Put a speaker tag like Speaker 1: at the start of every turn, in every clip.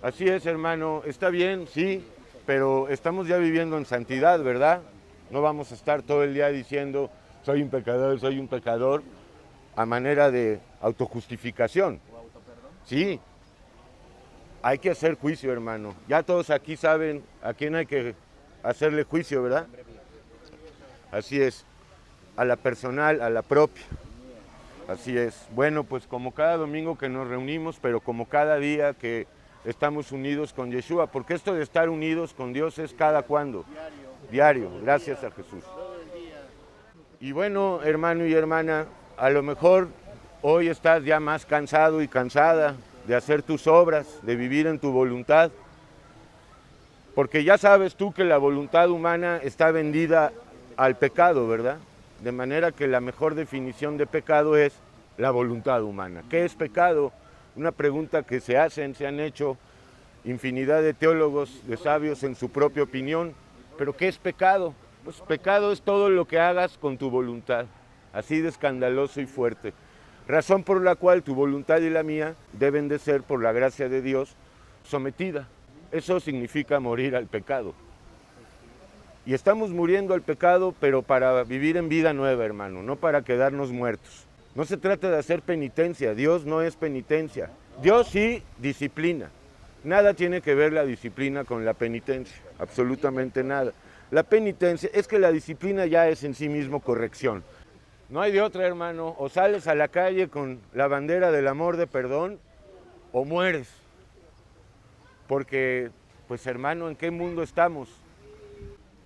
Speaker 1: Así es, hermano, está bien, sí, pero estamos ya viviendo en santidad, ¿verdad? No vamos a estar todo el día diciendo, soy un pecador, a manera de autojustificación. Sí, hay que hacer juicio, hermano. Ya todos aquí saben a quién hay que hacerle juicio, ¿verdad? Así es, a la personal, a la propia. Así es. Bueno, pues como cada domingo que nos reunimos, pero como cada día que estamos unidos con Yeshua, porque esto de estar unidos con Dios es cada cuándo. Diario, gracias a Jesús. Y bueno, hermano y hermana, a lo mejor hoy estás ya más cansado y cansada de hacer tus obras, de vivir en tu voluntad, porque ya sabes tú que la voluntad humana está vendida al pecado, ¿verdad? De manera que la mejor definición de pecado es la voluntad humana. ¿Qué es pecado? Una pregunta que se han hecho infinidad de teólogos, de sabios en su propia opinión. ¿Pero qué es pecado? Pues pecado es todo lo que hagas con tu voluntad, así de escandaloso y fuerte. Razón por la cual tu voluntad y la mía deben de ser, por la gracia de Dios, sometida. Eso significa morir al pecado. Y estamos muriendo al pecado, pero para vivir en vida nueva, hermano, no para quedarnos muertos. No se trata de hacer penitencia, Dios no es penitencia. Dios sí disciplina. Nada tiene que ver la disciplina con la penitencia, absolutamente nada. La penitencia es que la disciplina ya es en sí mismo corrección. No hay de otra, hermano, o sales a la calle con la bandera del amor de perdón o mueres. Porque, pues hermano, ¿en qué mundo estamos?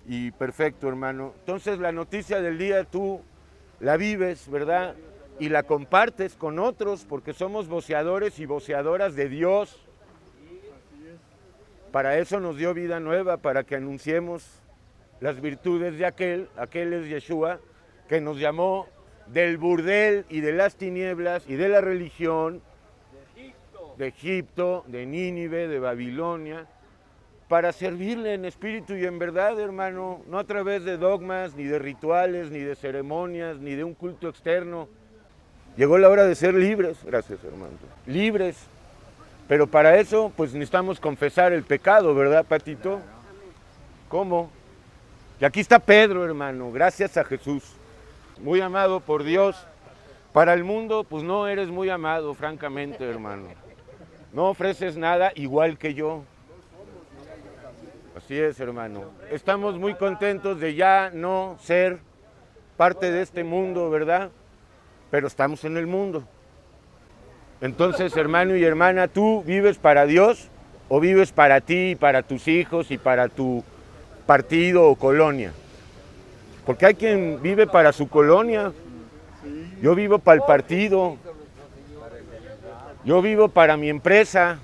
Speaker 1: Y perfecto, hermano. Entonces la noticia del día tú la vives, ¿verdad? Y la compartes con otros porque somos voceadores y voceadoras de Dios. Para eso nos dio vida nueva, para que anunciemos las virtudes de aquel es Yeshua, que nos llamó del burdel y de las tinieblas y de la religión, de Egipto, de Nínive, de Babilonia, para servirle en espíritu y en verdad, hermano, no a través de dogmas, ni de rituales, ni de ceremonias, ni de un culto externo. Llegó la hora de ser libres, gracias, hermano, libres, pero para eso, pues necesitamos confesar el pecado, ¿verdad, Patito? ¿Cómo? Y aquí está Pedro, hermano, gracias a Jesús, muy amado por Dios. Para el mundo, pues no eres muy amado, francamente, hermano. No ofreces nada igual que yo. Así es, hermano. Estamos muy contentos de ya no ser parte de este mundo, ¿verdad? Pero estamos en el mundo. Entonces, hermano y hermana, ¿tú vives para Dios o vives para ti, para tus hijos y para tu partido o colonia? Porque hay quien vive para su colonia. Yo vivo para el partido. Yo vivo para mi empresa.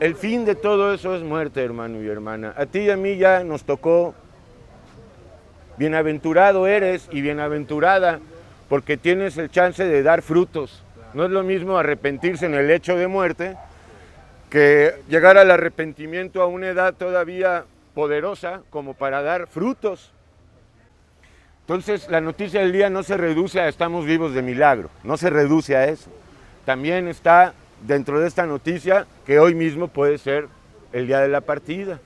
Speaker 1: El fin de todo eso es muerte, hermano y hermana. A ti y a mí ya nos tocó. Bienaventurado eres y bienaventurada porque tienes el chance de dar frutos. No es lo mismo arrepentirse en el lecho de muerte que llegar al arrepentimiento a una edad todavía poderosa como para dar frutos. Entonces la noticia del día no se reduce a estamos vivos de milagro, no se reduce a eso. También está dentro de esta noticia que hoy mismo puede ser el día de la partida.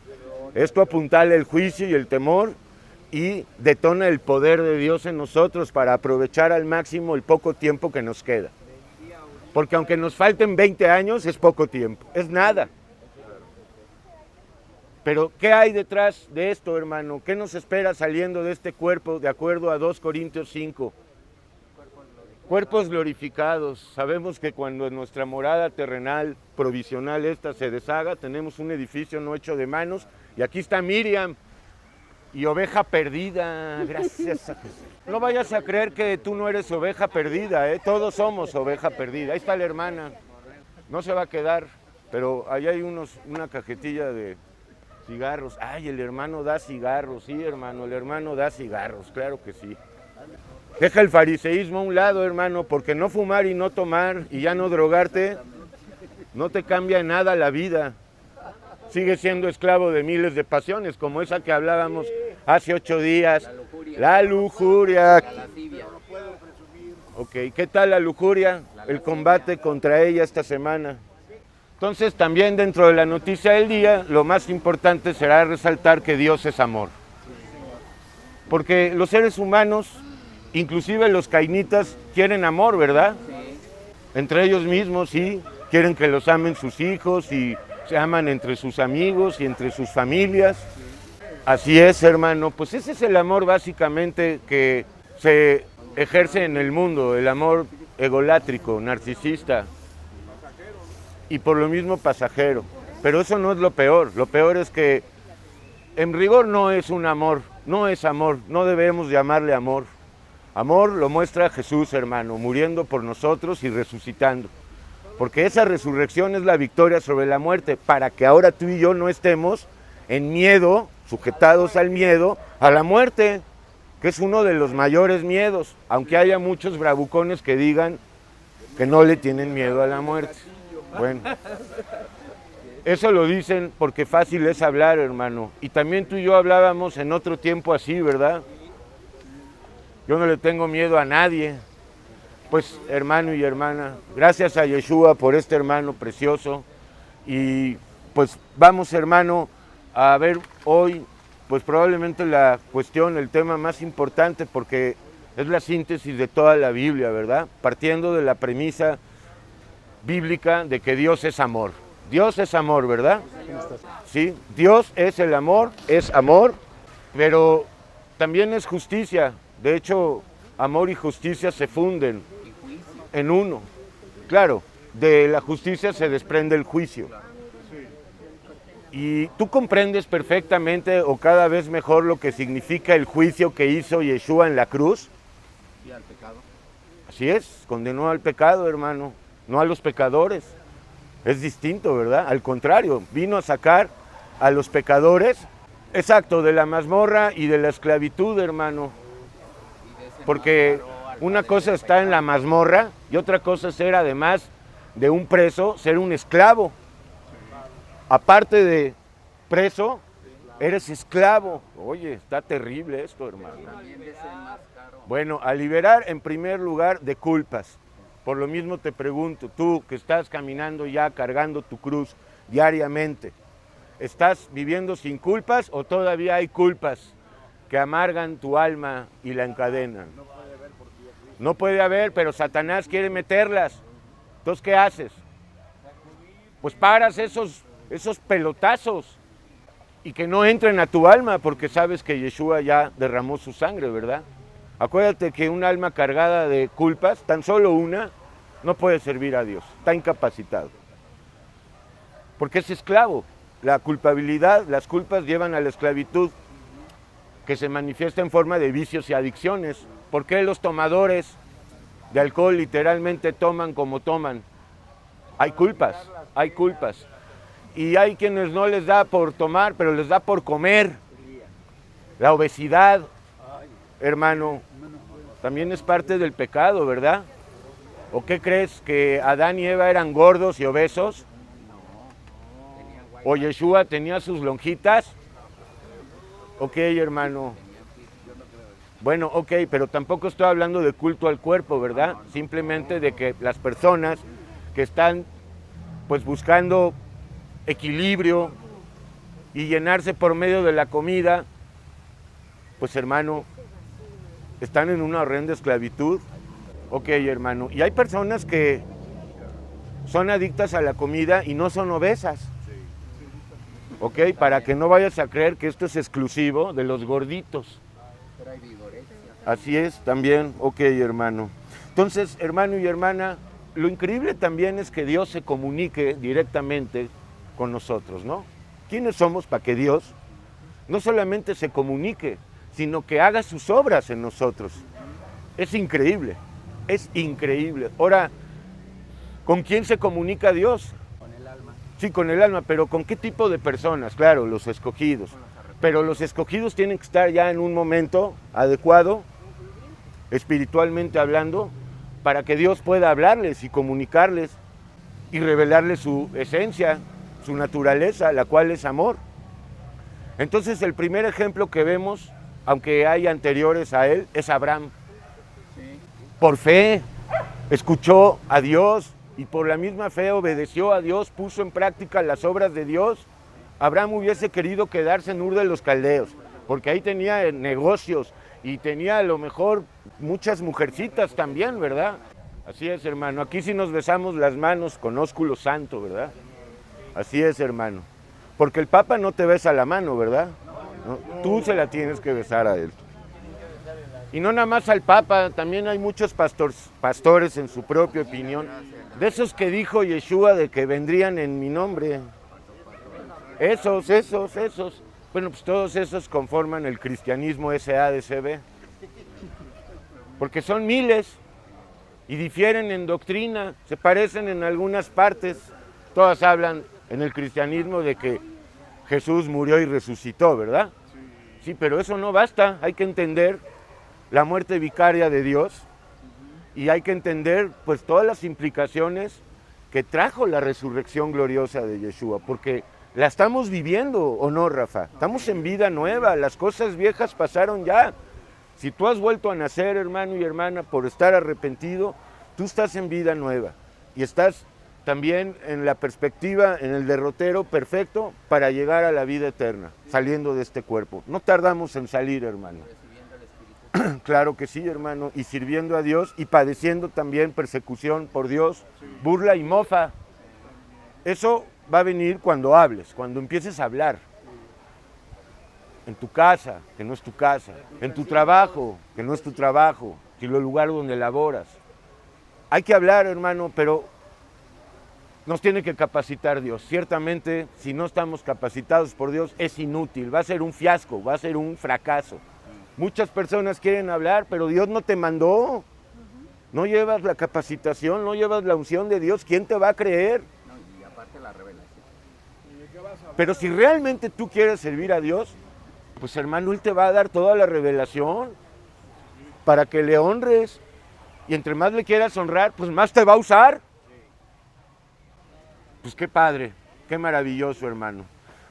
Speaker 1: Esto apuntala el juicio y el temor y detona el poder de Dios en nosotros para aprovechar al máximo el poco tiempo que nos queda. Porque aunque nos falten 20 años, es poco tiempo, es nada. Pero ¿qué hay detrás de esto, hermano? ¿Qué nos espera saliendo de este cuerpo, de acuerdo a 2 Corintios 5? Cuerpos glorificados. Sabemos que cuando nuestra morada terrenal, provisional, esta se deshaga, tenemos un edificio no hecho de manos. Y aquí está Miriam y oveja perdida. Gracias a Jesús. No vayas a creer que tú no eres oveja perdida, ¿eh? Todos somos oveja perdida. Ahí está la hermana. No se va a quedar, pero ahí hay una cajetilla de cigarros. Ay, el hermano da cigarros. Sí, hermano, el hermano da cigarros, claro que sí. Deja el fariseísmo a un lado, hermano, porque no fumar y no tomar y ya no drogarte no te cambia en nada la vida. Sigues siendo esclavo de miles de pasiones, como esa que hablábamos hace 8 días. La lujuria. Ok, ¿qué tal la lujuria? El combate contra ella esta semana. Entonces también dentro de la noticia del día, lo más importante será resaltar que Dios es amor. Porque los seres humanos, inclusive los cainitas, quieren amor, ¿verdad? Entre ellos mismos, sí, quieren que los amen sus hijos y se aman entre sus amigos y entre sus familias. Así es, hermano, pues ese es el amor básicamente que se ejerce en el mundo, el amor egolátrico, narcisista y por lo mismo pasajero. Pero eso no es lo peor es que en rigor no es un amor, no es amor, no debemos llamarle amor. Amor lo muestra Jesús, hermano, muriendo por nosotros y resucitando. Porque esa resurrección es la victoria sobre la muerte, para que ahora tú y yo no estemos en miedo, sujetados al miedo, a la muerte, que es uno de los mayores miedos, aunque haya muchos bravucones que digan que no le tienen miedo a la muerte. Bueno, eso lo dicen porque fácil es hablar, hermano. Y también tú y yo hablábamos en otro tiempo así, ¿verdad? Yo no le tengo miedo a nadie. Pues, hermano y hermana, gracias a Yeshua por este hermano precioso. Y pues vamos, hermano, a ver hoy, pues probablemente la cuestión, el tema más importante, porque es la síntesis de toda la Biblia, ¿verdad? Partiendo de la premisa bíblica de que Dios es amor. Dios es amor, ¿verdad? Sí, Dios es el amor, pero también es justicia. De hecho, amor y justicia se funden en uno. Claro, de la justicia se desprende el juicio. Y tú comprendes perfectamente o cada vez mejor lo que significa el juicio que hizo Yeshua en la cruz.
Speaker 2: Y al pecado.
Speaker 1: Así es, condenó al pecado, hermano, no a los pecadores. Es distinto, ¿verdad? Al contrario, vino a sacar a los pecadores, exacto, de la mazmorra y de la esclavitud, hermano. Porque una cosa está en la mazmorra y otra cosa es ser, además de un preso, ser un esclavo. Aparte de preso, eres esclavo. Oye, está terrible esto, hermano. Bueno, a liberar en primer lugar de culpas. Por lo mismo te pregunto, tú que estás caminando ya cargando tu cruz diariamente, ¿estás viviendo sin culpas o todavía hay culpas que amargan tu alma y la encadenan? No puede haber, pero Satanás quiere meterlas. Entonces, ¿qué haces? Pues paras esos pelotazos y que no entren a tu alma, porque sabes que Yeshua ya derramó su sangre, ¿verdad? Acuérdate que un alma cargada de culpas, tan solo una, no puede servir a Dios, está incapacitado. Porque es esclavo. La culpabilidad, las culpas llevan a la esclavitud, que se manifiesta en forma de vicios y adicciones. ¿Por qué los tomadores de alcohol literalmente toman como toman? Hay culpas, hay culpas. Y hay quienes no les da por tomar, pero les da por comer. La obesidad, hermano, también es parte del pecado, ¿verdad? ¿O qué crees? ¿Que Adán y Eva eran gordos y obesos? ¿O Yeshua tenía sus lonjitas? Ok, hermano. Bueno, ok, pero tampoco estoy hablando de culto al cuerpo, ¿verdad? Simplemente de que las personas que están pues buscando equilibrio y llenarse por medio de la comida, pues hermano, están en una horrenda esclavitud. Ok, hermano, y hay personas que son adictas a la comida y no son obesas. Ok, para que no vayas a creer que esto es exclusivo de los gorditos. Así es, también, ok, hermano. Entonces, hermano y hermana, lo increíble también es que Dios se comunique directamente con nosotros, ¿no? ¿Quiénes somos para que Dios no solamente se comunique, sino que haga sus obras en nosotros? Es increíble, es increíble. Ahora, ¿con quién se comunica Dios?
Speaker 2: Con el alma.
Speaker 1: Sí, con el alma, pero ¿con qué tipo de personas? Claro, los escogidos. Pero los escogidos tienen que estar ya en un momento adecuado, espiritualmente hablando, para que Dios pueda hablarles y comunicarles y revelarles su esencia, su naturaleza, la cual es amor. Entonces el primer ejemplo que vemos, aunque hay anteriores a él, es Abraham. por fe, escuchó a Dios y por la misma fe obedeció a Dios, puso en práctica las obras de Dios, Abraham hubiese querido quedarse en Ur de los Caldeos, porque ahí tenía negocios y tenía a lo mejor muchas mujercitas también, ¿verdad? Así es, hermano. Aquí sí nos besamos las manos con ósculo santo, ¿verdad? Así es, hermano. Porque el Papa no te besa la mano, ¿verdad? No, tú se la tienes que besar a él. Y no nada más al Papa, también hay muchos pastores en su propia opinión, de esos que dijo Yeshua de que vendrían en mi nombre. Esos. Bueno, pues todos esos conforman el cristianismo SADCB. Porque son miles y difieren en doctrina, se parecen en algunas partes. Todas hablan en el cristianismo de que Jesús murió y resucitó, ¿verdad? Sí, pero eso no basta, hay que entender la muerte vicaria de Dios y hay que entender pues todas las implicaciones que trajo la resurrección gloriosa de Yeshua, porque la estamos viviendo, ¿o no, Rafa? Estamos en vida nueva, las cosas viejas pasaron ya. Si tú has vuelto a nacer, hermano y hermana, por estar arrepentido, tú estás en vida nueva y estás también en la perspectiva, en el derrotero perfecto para llegar a la vida eterna, saliendo de este cuerpo. No tardamos en salir, hermano. Claro que sí, hermano, y sirviendo a Dios y padeciendo también persecución por Dios, burla y mofa. Eso va a venir cuando hables, cuando empieces a hablar. En tu casa, que no es tu casa, en tu trabajo, que no es tu trabajo, sino el lugar donde laboras. Hay que hablar, hermano, pero nos tiene que capacitar Dios. Ciertamente, si no estamos capacitados por Dios, es inútil, va a ser un fiasco, va a ser un fracaso. Muchas personas quieren hablar, pero Dios no te mandó. No llevas la capacitación, no llevas la unción de Dios, ¿quién te va a creer?
Speaker 2: No, y aparte la revelación.
Speaker 1: Pero si realmente tú quieres servir a Dios, pues hermano, Él te va a dar toda la revelación para que le honres. Y entre más le quieras honrar, pues más te va a usar. Pues qué padre, qué maravilloso, hermano.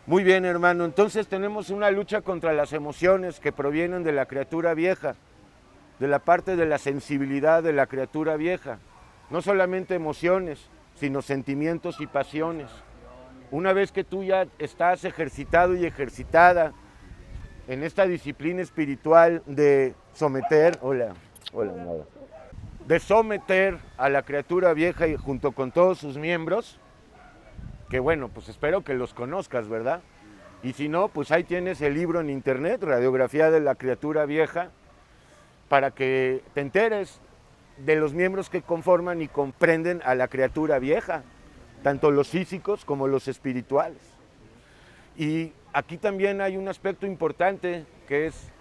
Speaker 1: Muy bien, hermano. Entonces tenemos una lucha contra las emociones que provienen de la criatura vieja, de la parte de la sensibilidad de la criatura vieja. No solamente emociones, sino sentimientos y pasiones. Una vez que tú ya estás ejercitado y ejercitada en esta disciplina espiritual de someter, de someter a la criatura vieja y junto con todos sus miembros, que bueno, pues espero que los conozcas, ¿verdad? Y si no, pues ahí tienes el libro en internet, Radiografía de la criatura vieja, para que te enteres de los miembros que conforman y comprenden a la criatura vieja, tanto los físicos como los espirituales. Y aquí también hay un aspecto importante que es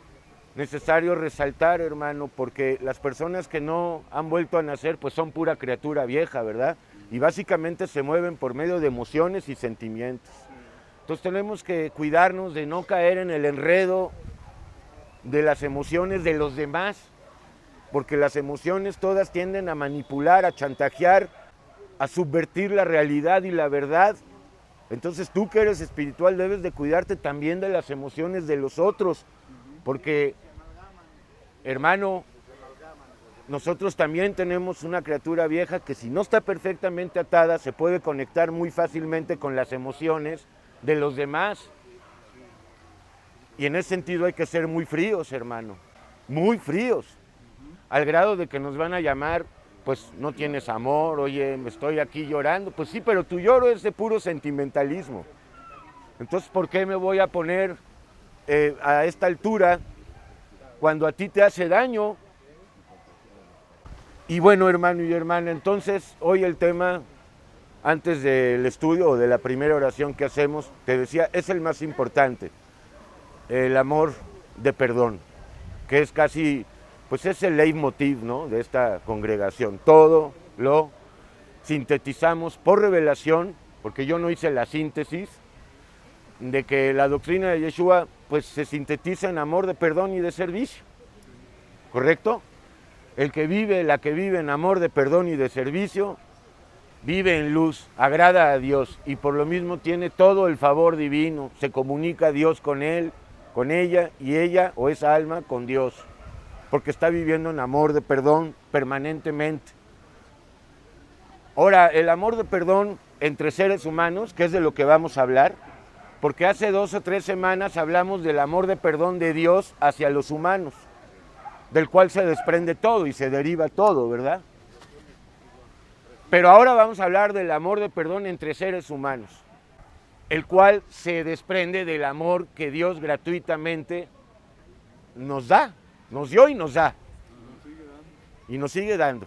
Speaker 1: necesario resaltar, hermano, porque las personas que no han vuelto a nacer, pues son pura criatura vieja, ¿verdad? Y básicamente se mueven por medio de emociones y sentimientos. Entonces tenemos que cuidarnos de no caer en el enredo de las emociones de los demás, porque las emociones todas tienden a manipular, a chantajear, a subvertir la realidad y la verdad. Entonces tú que eres espiritual debes de cuidarte también de las emociones de los otros, porque, hermano, nosotros también tenemos una criatura vieja que si no está perfectamente atada se puede conectar muy fácilmente con las emociones de los demás. Y en ese sentido hay que ser muy fríos, hermano, muy fríos, al grado de que nos van a llamar, pues no tienes amor, oye, me estoy aquí llorando. Pues sí, pero tu lloro es de puro sentimentalismo. Entonces, ¿por qué me voy a poner a esta altura cuando a ti te hace daño? Y bueno, hermano y hermana, entonces hoy el tema, antes del estudio o de la primera oración que hacemos, te decía, es el más importante, el amor de perdón, que es casi, pues es el leitmotiv, ¿no?, de esta congregación. Todo lo sintetizamos por revelación, porque yo no hice la síntesis, de que la doctrina de Yeshua pues se sintetiza en amor de perdón y de servicio, ¿correcto? El que vive, la que vive en amor de perdón y de servicio, vive en luz, agrada a Dios y por lo mismo tiene todo el favor divino, se comunica Dios con él, con ella y ella o esa alma con Dios. porque está viviendo en amor de perdón permanentemente. Ahora, el amor de perdón entre seres humanos, que es de lo que vamos a hablar, porque hace 2 o 3 semanas hablamos del amor de perdón de Dios hacia los humanos, del cual se desprende todo y se deriva todo, ¿verdad? Pero ahora vamos a hablar del amor de perdón entre seres humanos, el cual se desprende del amor que Dios gratuitamente nos da, nos dio y nos da, y nos sigue dando.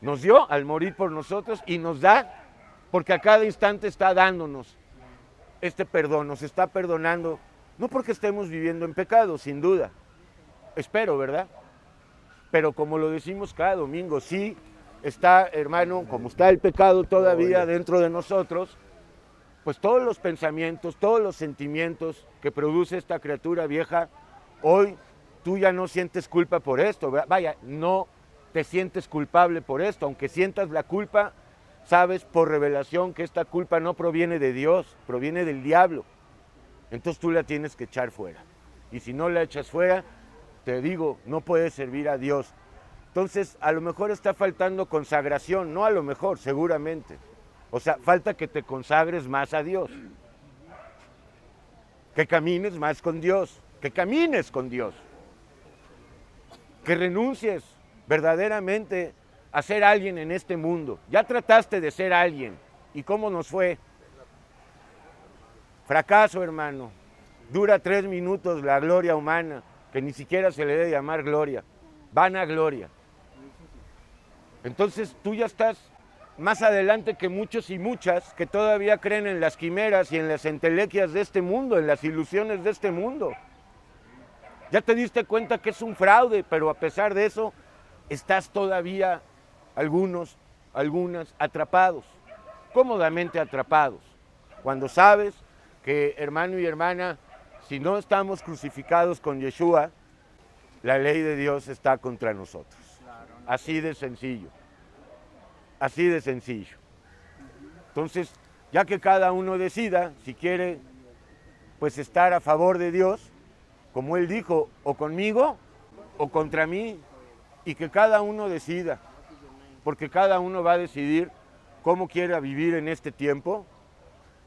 Speaker 1: Nos dio al morir por nosotros y nos da porque a cada instante está dándonos este perdón, nos está perdonando, no porque estemos viviendo en pecado, sin duda, espero, ¿verdad? Pero como lo decimos cada domingo, sí está, hermano, como está el pecado todavía dentro de nosotros, pues todos los pensamientos, todos los sentimientos que produce esta criatura vieja, hoy tú ya no sientes culpa por esto, ¿verdad? Vaya, no te sientes culpable por esto, aunque sientas la culpa, sabes por revelación que esta culpa no proviene de Dios, proviene del diablo. Entonces tú la tienes que echar fuera. Y si no la echas fuera, te digo, no puedes servir a Dios. Entonces, a lo mejor está faltando consagración, no a lo mejor, seguramente. O sea, falta que te consagres más a Dios. Que camines más con Dios, que camines con Dios. Que renuncies verdaderamente a ser alguien en este mundo. Ya trataste de ser alguien. ¿Y cómo nos fue? Fracaso, hermano. Dura 3 minutos la gloria humana, que ni siquiera se le debe llamar gloria. Vanagloria. Entonces tú ya estás más adelante que muchos y muchas que todavía creen en las quimeras y en las entelequias de este mundo, en las ilusiones de este mundo. Ya te diste cuenta que es un fraude, pero a pesar de eso, estás todavía algunas atrapados, cómodamente atrapados, cuando sabes que, hermano y hermana, si no estamos crucificados con Yeshua, la ley de Dios está contra nosotros. Así de sencillo, así de sencillo. Entonces, ya que cada uno decida si quiere, pues estar a favor de Dios, como Él dijo, o conmigo o contra mí, y que cada uno decida, porque cada uno va a decidir cómo quiera vivir en este tiempo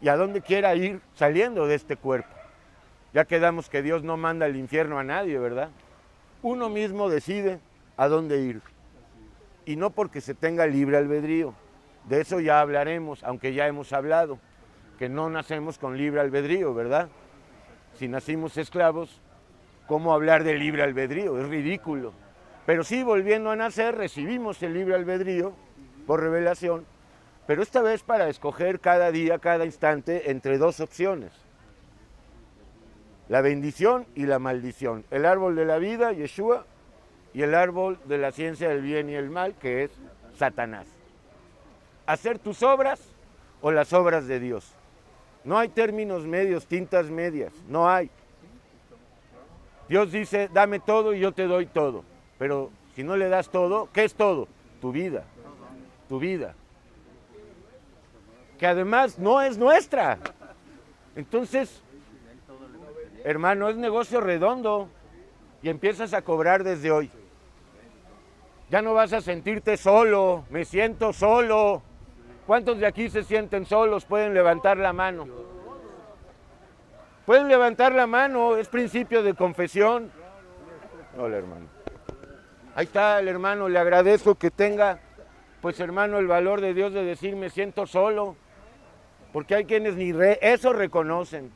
Speaker 1: y a dónde quiera ir saliendo de este cuerpo. Ya quedamos que Dios no manda al infierno a nadie, ¿verdad? Uno mismo decide a dónde ir. Y no porque se tenga libre albedrío. De eso ya hablaremos, aunque ya hemos hablado, que no nacemos con libre albedrío, ¿verdad? Si nacimos esclavos, ¿cómo hablar de libre albedrío? Es ridículo. Pero sí, volviendo a nacer, recibimos el libre albedrío por revelación, pero esta vez para escoger cada día, cada instante, entre 2 opciones. La bendición y la maldición. El árbol de la vida, Yeshua, y el árbol de la ciencia del bien y el mal, que es Satanás. Hacer tus obras o las obras de Dios. No hay términos medios, tintas medias, no hay. Dios dice, dame todo y yo te doy todo. Pero si no le das todo, ¿qué es todo? Tu vida, tu vida. Que además no es nuestra. Entonces, hermano, es negocio redondo y empiezas a cobrar desde hoy. Ya no vas a sentirte solo, me siento solo. ¿Cuántos de aquí se sienten solos? Pueden levantar la mano. Pueden levantar la mano, es principio de confesión. Hola, hermano. Ahí está el hermano, le agradezco que tenga, pues hermano, el valor de Dios de decir me siento solo, porque hay quienes ni eso reconocen,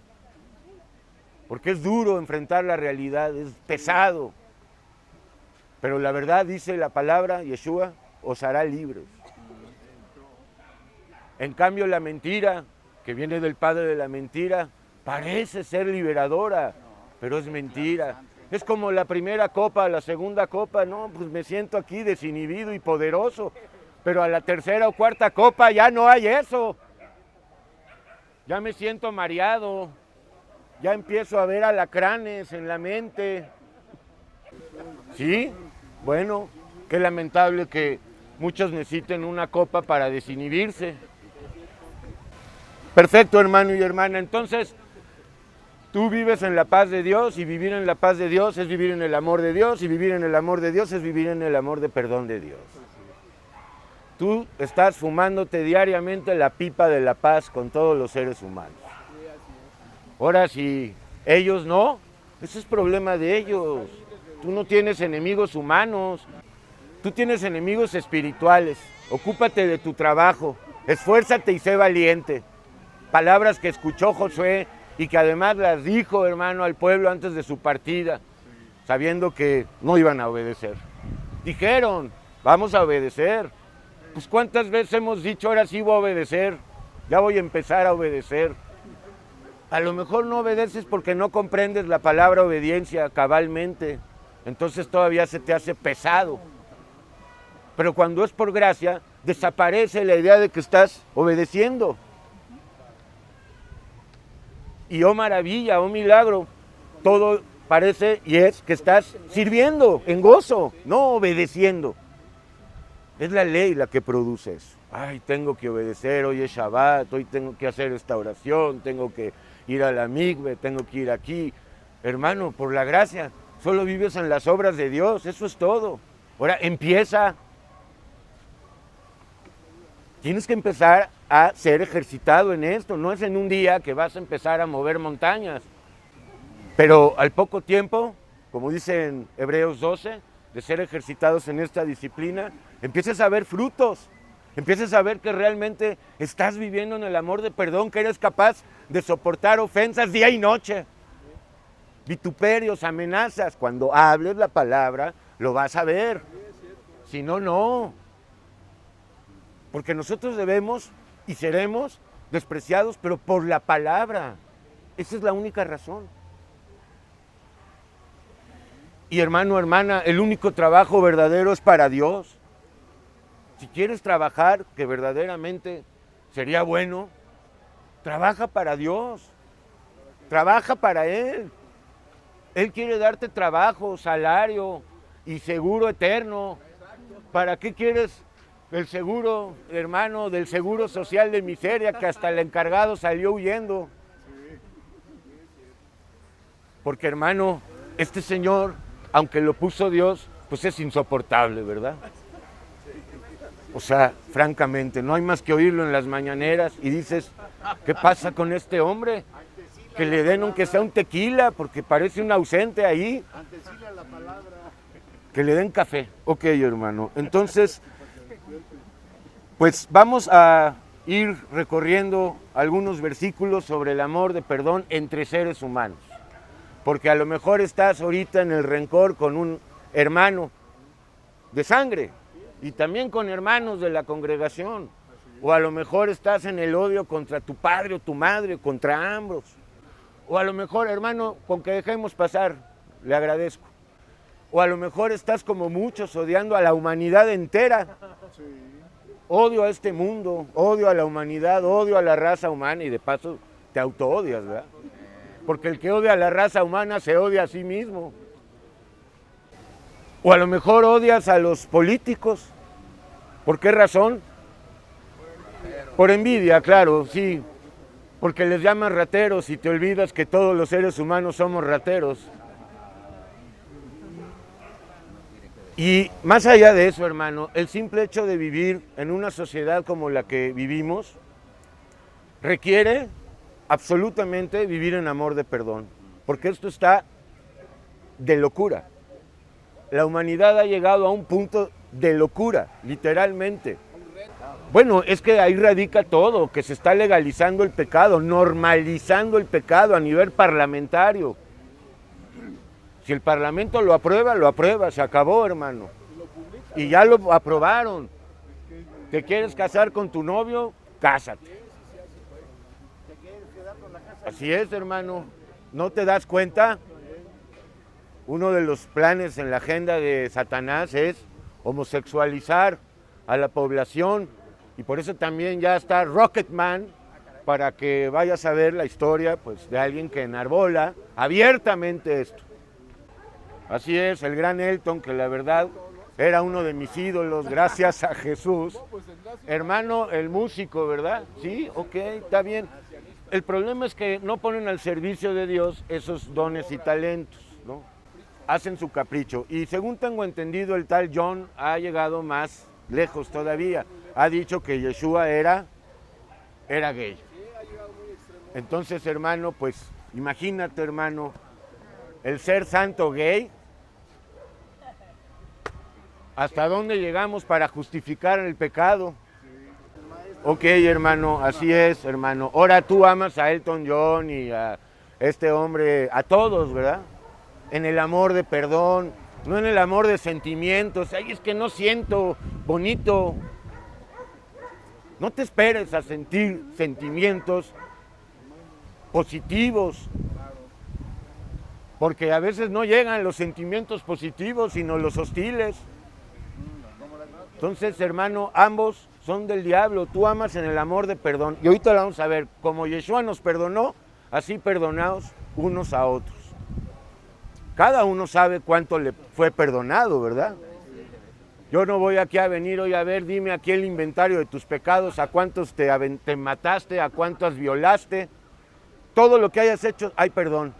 Speaker 1: porque es duro enfrentar la realidad, es pesado, pero la verdad dice la palabra, Yeshua, os hará libres. En cambio la mentira, que viene del padre de la mentira, parece ser liberadora, pero es mentira. Es como la primera copa, la segunda copa, no, pues me siento aquí desinhibido y poderoso, pero a la tercera o cuarta copa ya no hay eso. Ya me siento mareado, ya empiezo a ver alacranes en la mente. Sí, bueno, qué lamentable que muchos necesiten una copa para desinhibirse. Perfecto, hermano y hermana, entonces Tú vives en la paz de Dios y vivir en la paz de Dios es vivir en el amor de Dios y vivir en el amor de Dios es vivir en el amor de perdón de Dios. Tú estás fumándote diariamente la pipa de la paz con todos los seres humanos. Ahora, si ellos no, ese es problema de ellos. Tú no tienes enemigos humanos, tú tienes enemigos espirituales. Ocúpate de tu trabajo, esfuérzate y sé valiente. Palabras que escuchó Josué y que además las dijo, hermano, al pueblo antes de su partida, sabiendo que no iban a obedecer. Dijeron, vamos a obedecer. Pues ¿cuántas veces hemos dicho, ahora sí voy a obedecer? Ya voy a empezar a obedecer. A lo mejor no obedeces porque no comprendes la palabra obediencia cabalmente. Entonces todavía se te hace pesado. Pero cuando es por gracia, desaparece la idea de que estás obedeciendo. Y oh maravilla, oh milagro, todo parece y es que estás sirviendo en gozo, no obedeciendo. Es la ley la que produce eso. Ay, tengo que obedecer, hoy es Shabbat, hoy tengo que hacer esta oración, tengo que ir a la migbe, tengo que ir aquí. Hermano, por la gracia, solo vives en las obras de Dios, eso es todo. Ahora empieza. Tienes que empezar a ser ejercitado en esto, no es en un día que vas a empezar a mover montañas. Pero al poco tiempo, como dice en Hebreos 12, de ser ejercitados en esta disciplina, empiezas a ver frutos, empiezas a ver que realmente estás viviendo en el amor de perdón, que eres capaz de soportar ofensas día y noche, vituperios, amenazas. Cuando hables la palabra, lo vas a ver, si no, no. Porque nosotros debemos y seremos despreciados, pero por la palabra. Esa es la única razón. Y hermano, hermana, el único trabajo verdadero es para Dios. Si quieres trabajar, que verdaderamente sería bueno, trabaja para Dios. Trabaja para Él. Él quiere darte trabajo, salario y seguro eterno. ¿Para qué quieres el seguro, hermano, del seguro social de miseria que hasta el encargado salió huyendo? Porque, hermano, este señor, aunque lo puso Dios, pues es insoportable, ¿verdad? O sea, francamente, no hay más que oírlo en las mañaneras y dices, ¿qué pasa con este hombre? Que le den aunque sea un tequila, porque parece un ausente ahí. Que le den café. Ok, hermano. Entonces, pues vamos a ir recorriendo algunos versículos sobre el amor de perdón entre seres humanos. Porque a lo mejor estás ahorita en el rencor con un hermano de sangre y también con hermanos de la congregación. O a lo mejor estás en el odio contra tu padre o tu madre, contra ambos. O a lo mejor, hermano, con que dejemos pasar, le agradezco. O a lo mejor estás como muchos odiando a la humanidad entera. Odio a este mundo, odio a la humanidad, odio a la raza humana y de paso te auto-odias, ¿verdad? Porque el que odia a la raza humana se odia a sí mismo. O a lo mejor odias a los políticos. ¿Por qué razón? Por envidia, claro, sí. Porque les llaman rateros y te olvidas que todos los seres humanos somos rateros. Y más allá de eso, hermano, el simple hecho de vivir en una sociedad como la que vivimos requiere absolutamente vivir en amor de perdón, porque esto está de locura. La humanidad ha llegado a un punto de locura, literalmente. Bueno, es que ahí radica todo, que se está legalizando el pecado, normalizando el pecado a nivel parlamentario. Si el Parlamento lo aprueba, se acabó, hermano. Y ya lo aprobaron. ¿Te quieres casar con tu novio? Cásate. Así es, hermano. ¿No te das cuenta? Uno de los planes en la agenda de Satanás es homosexualizar a la población. Y por eso también ya está Rocketman, para que vayas a ver la historia pues, de alguien que enarbola abiertamente esto. Así es, el gran Elton, que la verdad era uno de mis ídolos, gracias a Jesús. Hermano, el músico, ¿verdad? Sí, ok, está bien. el problema es que no ponen al servicio de Dios esos dones y talentos, ¿no? Hacen su capricho. Y según tengo entendido, el tal John ha llegado más lejos todavía. Ha dicho que Yeshua era gay. Entonces, hermano, pues imagínate, hermano, el ser santo gay. ¿Hasta dónde llegamos para justificar el pecado? Ok, hermano, así es, hermano. Ahora tú amas a Elton John y a este hombre, a todos, ¿verdad? En el amor de perdón, no en el amor de sentimientos. Ay, es que no siento bonito. No te esperes a sentir sentimientos positivos, porque a veces no llegan los sentimientos positivos, sino los hostiles. Entonces, hermano, ambos son del diablo. Tú amas en el amor de perdón. Y ahorita lo vamos a ver. Como Yeshua nos perdonó, así perdonaos unos a otros. Cada uno sabe cuánto le fue perdonado, ¿verdad? Yo no voy aquí a venir hoy a ver, dime aquí el inventario de tus pecados, a cuántos te mataste, a cuántos violaste. Todo lo que hayas hecho, hay perdón.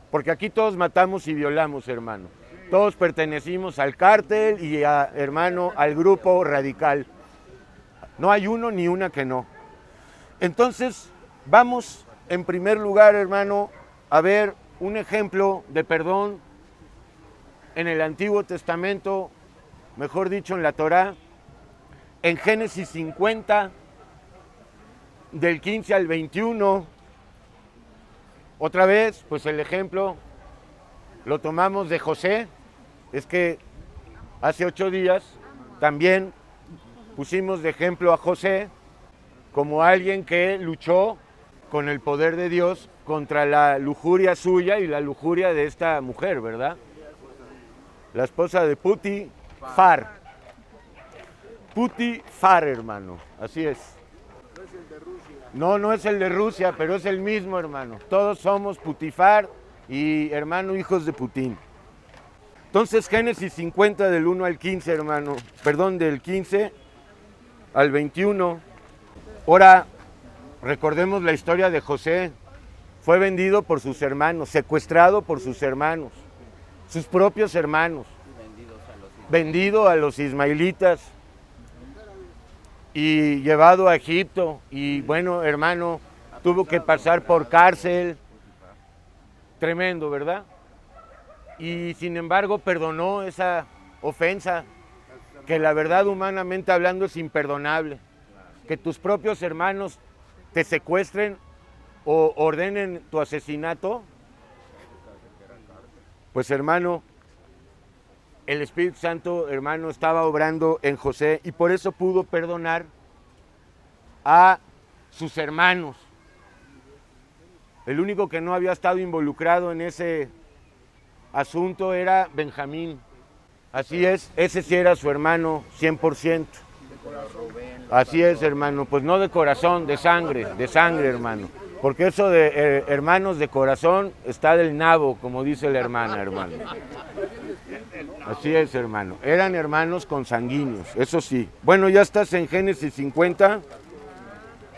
Speaker 1: Porque aquí todos matamos y violamos, hermano. Todos pertenecimos al cártel y, hermano, al grupo radical. No hay uno ni una que no. Entonces, vamos en primer lugar, hermano, a ver un ejemplo de perdón en el Antiguo Testamento, mejor dicho, en la Torá, en Génesis 50, del 15 al 21. Otra vez, pues el ejemplo lo tomamos de José. Es que hace 8 días también pusimos de ejemplo a José como alguien que luchó con el poder de Dios contra la lujuria suya y la lujuria de esta mujer, ¿verdad? La esposa de Putifar. Putifar, hermano, así es.
Speaker 3: No es el de Rusia.
Speaker 1: No, no es el de Rusia, pero es el mismo, hermano. Todos somos Putifar y, hermano, hijos de Putin. Entonces, Génesis 50 del 1 al 15, hermano. Perdón, del 15 al 21. Ahora, recordemos la historia de José. Fue vendido por sus hermanos, secuestrado por sus hermanos, sus propios hermanos. Vendido a los ismaelitas y llevado a Egipto. Y bueno, hermano, tuvo que pasar por cárcel. Tremendo, ¿verdad? Y sin embargo perdonó esa ofensa, que la verdad, humanamente hablando, es imperdonable. Que tus propios hermanos te secuestren o ordenen tu asesinato, pues, hermano, el Espíritu Santo, hermano, estaba obrando en José y por eso pudo perdonar a sus hermanos. El único que no había estado involucrado en ese asunto era Benjamín. Así es, ese sí era su hermano 100%. Así es, hermano, pues no de corazón, de sangre, hermano. Porque eso de hermanos de corazón está del nabo, como dice la hermana, hermano. Así es, hermano. Eran hermanos consanguíneos, eso sí. Bueno, ya estás en Génesis 50.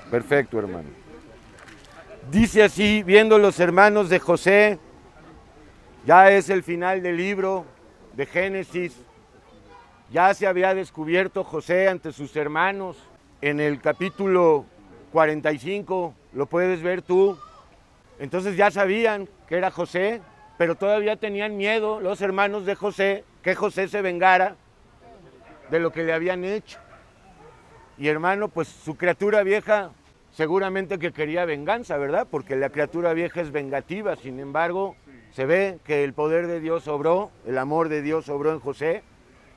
Speaker 1: Perfecto, hermano. Dice así, viendo los hermanos de José, ya es el final del libro de Génesis, ya se había descubierto José ante sus hermanos. En el capítulo 45, lo puedes ver tú. Entonces ya sabían que era José, pero todavía tenían miedo los hermanos de José, que José se vengara de lo que le habían hecho. Y, hermano, pues su criatura vieja seguramente que quería venganza, ¿verdad? Porque la criatura vieja es vengativa. Sin embargo, se ve que el poder de Dios obró, el amor de Dios obró en José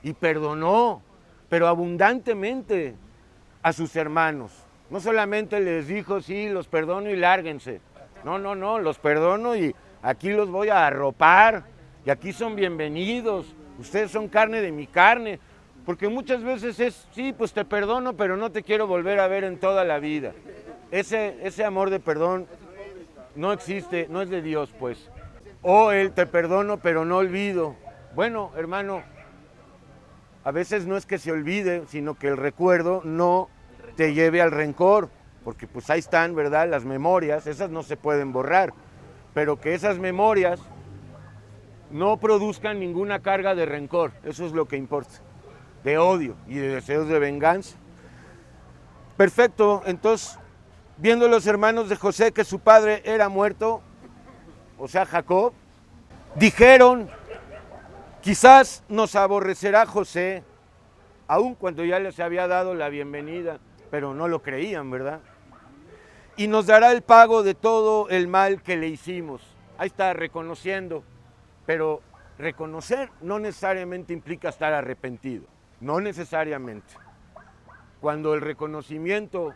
Speaker 1: y perdonó, pero abundantemente, a sus hermanos. No solamente les dijo, sí, los perdono y lárguense. No, los perdono y aquí los voy a arropar y aquí son bienvenidos. Ustedes son carne de mi carne. Porque muchas veces es, sí, pues te perdono, pero no te quiero volver a ver en toda la vida. Ese amor de perdón no existe, no es de Dios, pues. O el te perdono, pero no olvido. Bueno, hermano, a veces no es que se olvide, sino que el recuerdo no te lleve al rencor. porque pues ahí están, ¿verdad? Las memorias, esas no se pueden borrar, pero que esas memorias no produzcan ninguna carga de rencor, eso es lo que importa, de odio y de deseos de venganza. Perfecto, entonces, viendo los hermanos de José que su padre era muerto, o sea, Jacob, dijeron, quizás nos aborrecerá José, aun cuando ya les había dado la bienvenida, pero no lo creían, ¿verdad? Y nos dará el pago de todo el mal que le hicimos. Ahí está, reconociendo, pero reconocer no necesariamente implica estar arrepentido, no necesariamente. Cuando el reconocimiento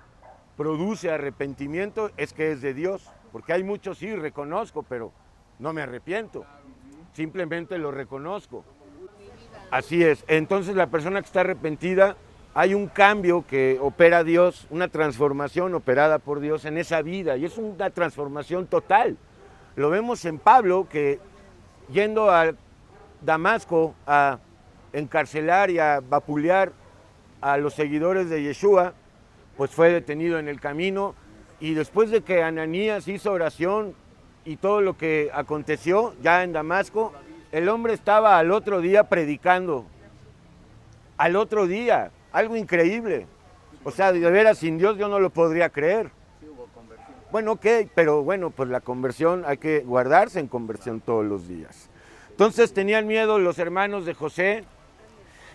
Speaker 1: produce arrepentimiento es que es de Dios, porque hay muchos, sí, reconozco, pero no me arrepiento, simplemente lo reconozco. Así es, entonces la persona que está arrepentida, hay un cambio que opera Dios, una transformación operada por Dios en esa vida, y es una transformación total. Lo vemos en Pablo, que yendo a Damasco a encarcelar y a vapulear a los seguidores de Yeshua, pues fue detenido en el camino, y después de que Ananías hizo oración y todo lo que aconteció ya en Damasco, el hombre estaba al otro día predicando, al otro día, algo increíble. O sea, de veras, sin Dios yo no lo podría creer. Bueno, ok, pero bueno, pues la conversión, hay que guardarse en conversión todos los días. Entonces tenían miedo los hermanos de José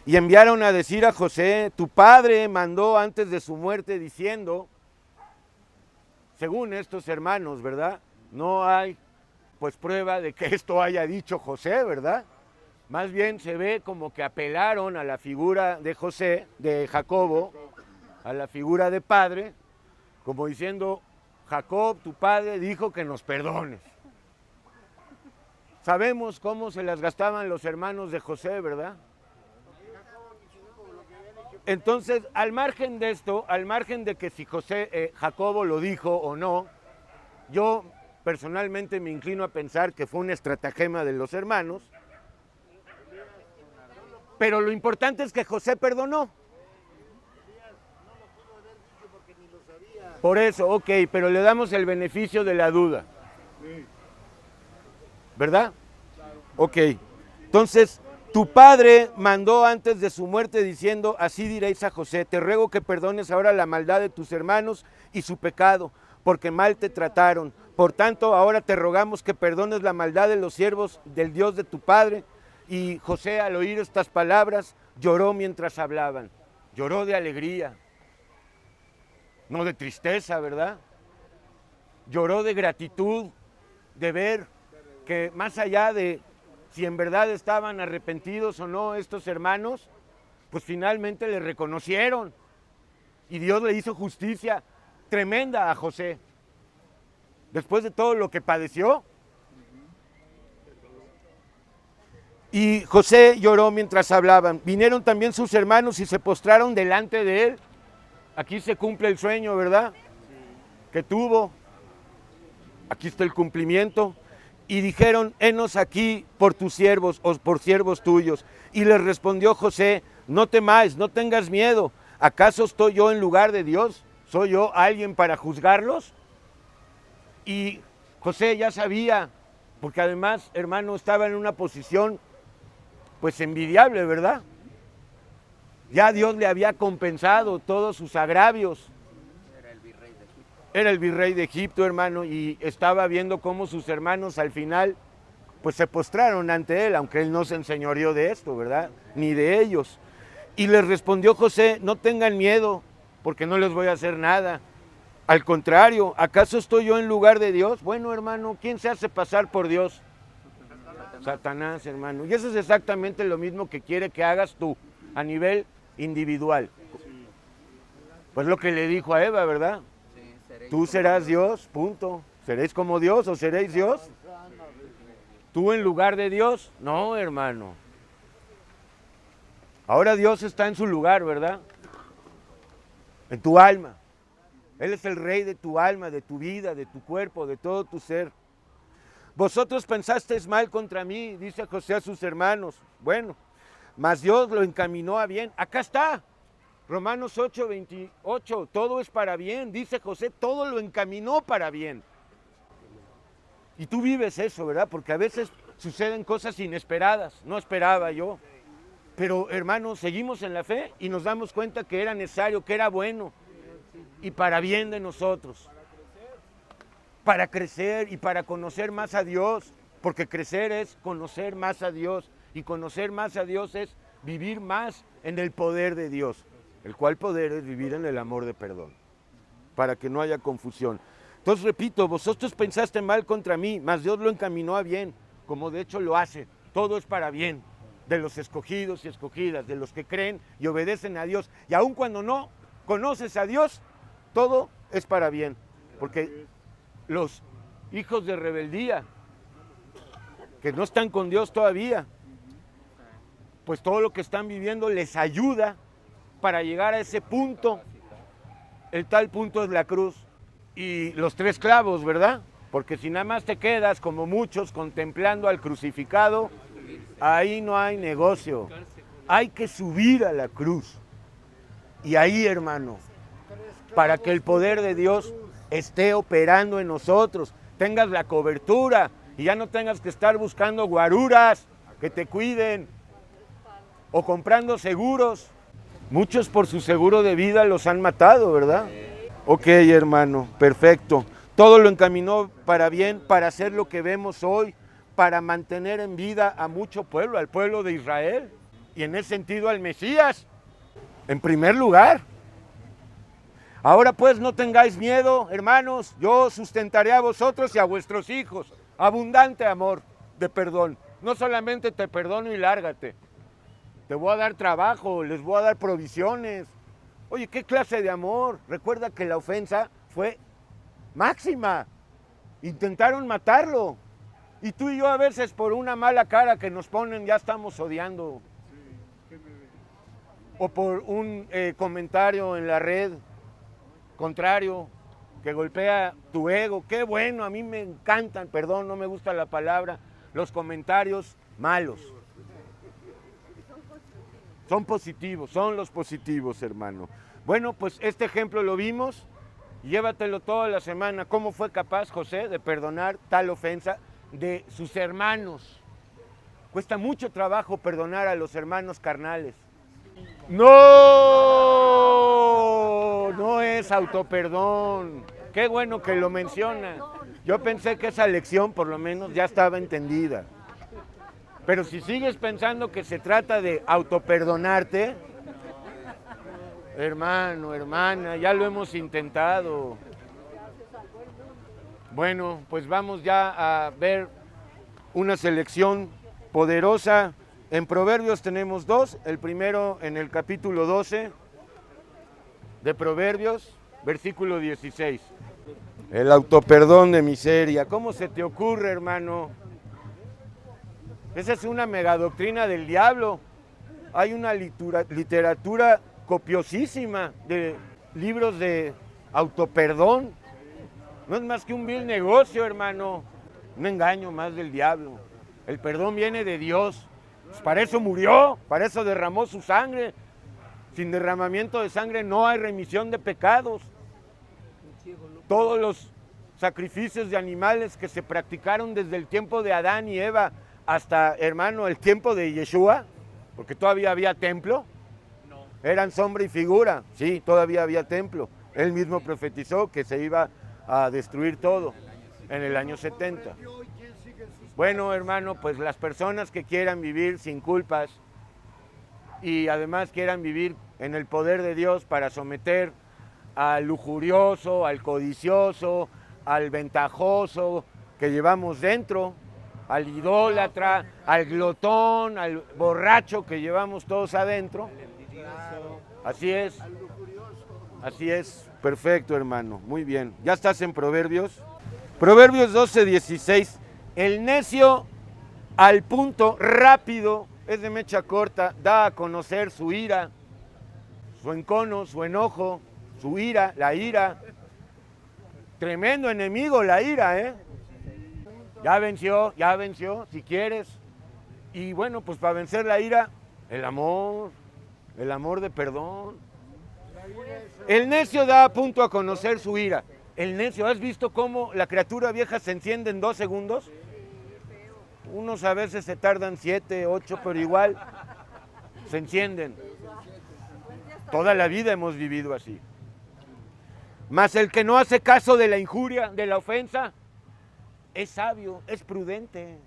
Speaker 1: y enviaron a decir a José, tu padre mandó antes de su muerte diciendo, según estos hermanos, ¿verdad? No hay pues prueba de que esto haya dicho José, ¿verdad? Más bien se ve como que apelaron a la figura de José, de Jacobo, a la figura de padre, como diciendo, Jacob, tu padre, dijo que nos perdones. Sabemos cómo se las gastaban los hermanos de José, ¿verdad? Entonces, al margen de esto, al margen de que si Jacobo lo dijo o no, yo personalmente me inclino a pensar que fue un estratagema de los hermanos, pero lo importante es que José perdonó. Por eso, ok, pero le damos el beneficio de la duda. ¿Verdad? Ok, entonces tu padre mandó antes de su muerte diciendo, así diréis a José, te ruego que perdones ahora la maldad de tus hermanos y su pecado, porque mal te trataron. Por tanto, ahora te rogamos que perdones la maldad de los siervos del Dios de tu padre. Y José, al oír estas palabras, lloró mientras hablaban. Lloró de alegría, no de tristeza, ¿verdad? Lloró de gratitud, de ver que más allá de si en verdad estaban arrepentidos o no estos hermanos, pues finalmente le reconocieron. Y Dios le hizo justicia tremenda a José. Después de todo lo que padeció. Y José lloró mientras hablaban. Vinieron también sus hermanos y se postraron delante de él. Aquí se cumple el sueño, ¿verdad? Que tuvo. Aquí está el cumplimiento. Y dijeron, henos aquí por tus siervos o por siervos tuyos. Y les respondió José, no temáis, no tengas miedo. ¿Acaso estoy yo en lugar de Dios? ¿Soy yo alguien para juzgarlos? Y José ya sabía, porque además, hermano, estaba en una posición pues envidiable, ¿verdad? Ya Dios le había compensado todos sus agravios. Era el virrey de Egipto, hermano, y estaba viendo cómo sus hermanos al final pues se postraron ante él, aunque él no se enseñoreó de esto, ¿verdad? Ni de ellos. Y les respondió José, no tengan miedo, porque no les voy a hacer nada. Al contrario, ¿acaso estoy yo en lugar de Dios? Bueno, hermano, ¿quién se hace pasar por Dios? Satanás, hermano. Y eso es exactamente lo mismo que quiere que hagas tú, a nivel individual. Pues lo que le dijo a Eva, ¿verdad? Tú serás Dios, punto. ¿Seréis como Dios o seréis Dios? ¿Tú en lugar de Dios? No, hermano. Ahora Dios está en su lugar, ¿verdad? En tu alma. Él es el rey de tu alma, de tu vida, de tu cuerpo, de todo tu ser. Vosotros pensasteis mal contra mí, dice José a sus hermanos. Bueno, mas Dios lo encaminó a bien. Acá está. Romanos 8:28, todo es para bien, dice José, todo lo encaminó para bien. Y tú vives eso, ¿verdad? Porque a veces suceden cosas inesperadas, no esperaba yo. Pero hermanos, seguimos en la fe y nos damos cuenta que era necesario, que era bueno y para bien de nosotros. Para crecer y para conocer más a Dios, porque crecer es conocer más a Dios y conocer más a Dios es vivir más en el poder de Dios, el cual poder es vivir en el amor de perdón, para que no haya confusión. Entonces repito, vosotros pensaste mal contra mí, mas Dios lo encaminó a bien, como de hecho lo hace, todo es para bien, de los escogidos y escogidas, de los que creen y obedecen a Dios, y aun cuando no conoces a Dios, todo es para bien, porque los hijos de rebeldía, que no están con Dios todavía, pues todo lo que están viviendo les ayuda para llegar a ese punto. El tal punto es la cruz y los 3 clavos, ¿verdad? Porque si nada más te quedas, como muchos, contemplando al crucificado, ahí no hay negocio. Hay que subir a la cruz. Y ahí, hermano, para que el poder de Dios esté operando en nosotros, tengas la cobertura y ya no tengas que estar buscando guaruras que te cuiden o comprando seguros. Muchos por su seguro de vida los han matado, ¿verdad? Ok, hermano, perfecto. Todo lo encaminó para bien, para hacer lo que vemos hoy, para mantener en vida a mucho pueblo, al pueblo de Israel, y en ese sentido al Mesías, en primer lugar. Ahora pues no tengáis miedo, hermanos, yo sustentaré a vosotros y a vuestros hijos, abundante amor de perdón. No solamente te perdono y lárgate, te voy a dar trabajo, les voy a dar provisiones. Oye, ¿qué clase de amor? Recuerda que la ofensa fue máxima. Intentaron matarlo. Y tú y yo a veces por una mala cara que nos ponen ya estamos odiando. O por un comentario en la red contrario que golpea tu ego. Qué bueno, a mí me encantan, perdón, no me gusta la palabra, los comentarios malos. Son los positivos, hermano. Bueno, pues este ejemplo lo vimos, llévatelo toda la semana. ¿Cómo fue capaz José de perdonar tal ofensa de sus hermanos? Cuesta mucho trabajo perdonar a los hermanos carnales. No es autoperdón. Qué bueno que lo menciona. Yo pensé que esa lección por lo menos ya estaba entendida. Pero si sigues pensando que se trata de autoperdonarte, hermano, hermana, ya lo hemos intentado. Bueno, pues vamos ya a ver una selección poderosa. En Proverbios tenemos 2, el primero en el capítulo 12 de Proverbios, versículo 16. El autoperdón de miseria. ¿Cómo se te ocurre, hermano? Esa es una megadoctrina del diablo. Hay una literatura copiosísima de libros de autoperdón. No es más que un vil negocio, hermano. Un engaño más del diablo. El perdón viene de Dios. Pues para eso murió, para eso derramó su sangre. Sin derramamiento de sangre no hay remisión de pecados. Todos los sacrificios de animales que se practicaron desde el tiempo de Adán y Eva hasta, hermano, el tiempo de Yeshua, porque todavía había templo, eran sombra y figura, sí, todavía había templo. Él mismo profetizó que se iba a destruir todo en el año 70. Bueno, hermano, pues las personas que quieran vivir sin culpas y además quieran vivir en el poder de Dios para someter al lujurioso, al codicioso, al ventajoso que llevamos dentro, al idólatra, al glotón, al borracho que llevamos todos adentro. Así es, perfecto, hermano, muy bien. ¿Ya estás en Proverbios? Proverbios 12:16. El necio al punto rápido, es de mecha corta, da a conocer su ira, su encono, su enojo, su ira, la ira. Tremendo enemigo la ira, ¿eh? Ya venció, si quieres. Y bueno, pues para vencer la ira, el amor de perdón. El necio da a punto a conocer su ira. El necio, ¿has visto cómo la criatura vieja se enciende en 2 segundos? Unos a veces se tardan 7, 8, pero igual se encienden. Toda la vida hemos vivido así. Mas el que no hace caso de la injuria, de la ofensa, es sabio, es prudente.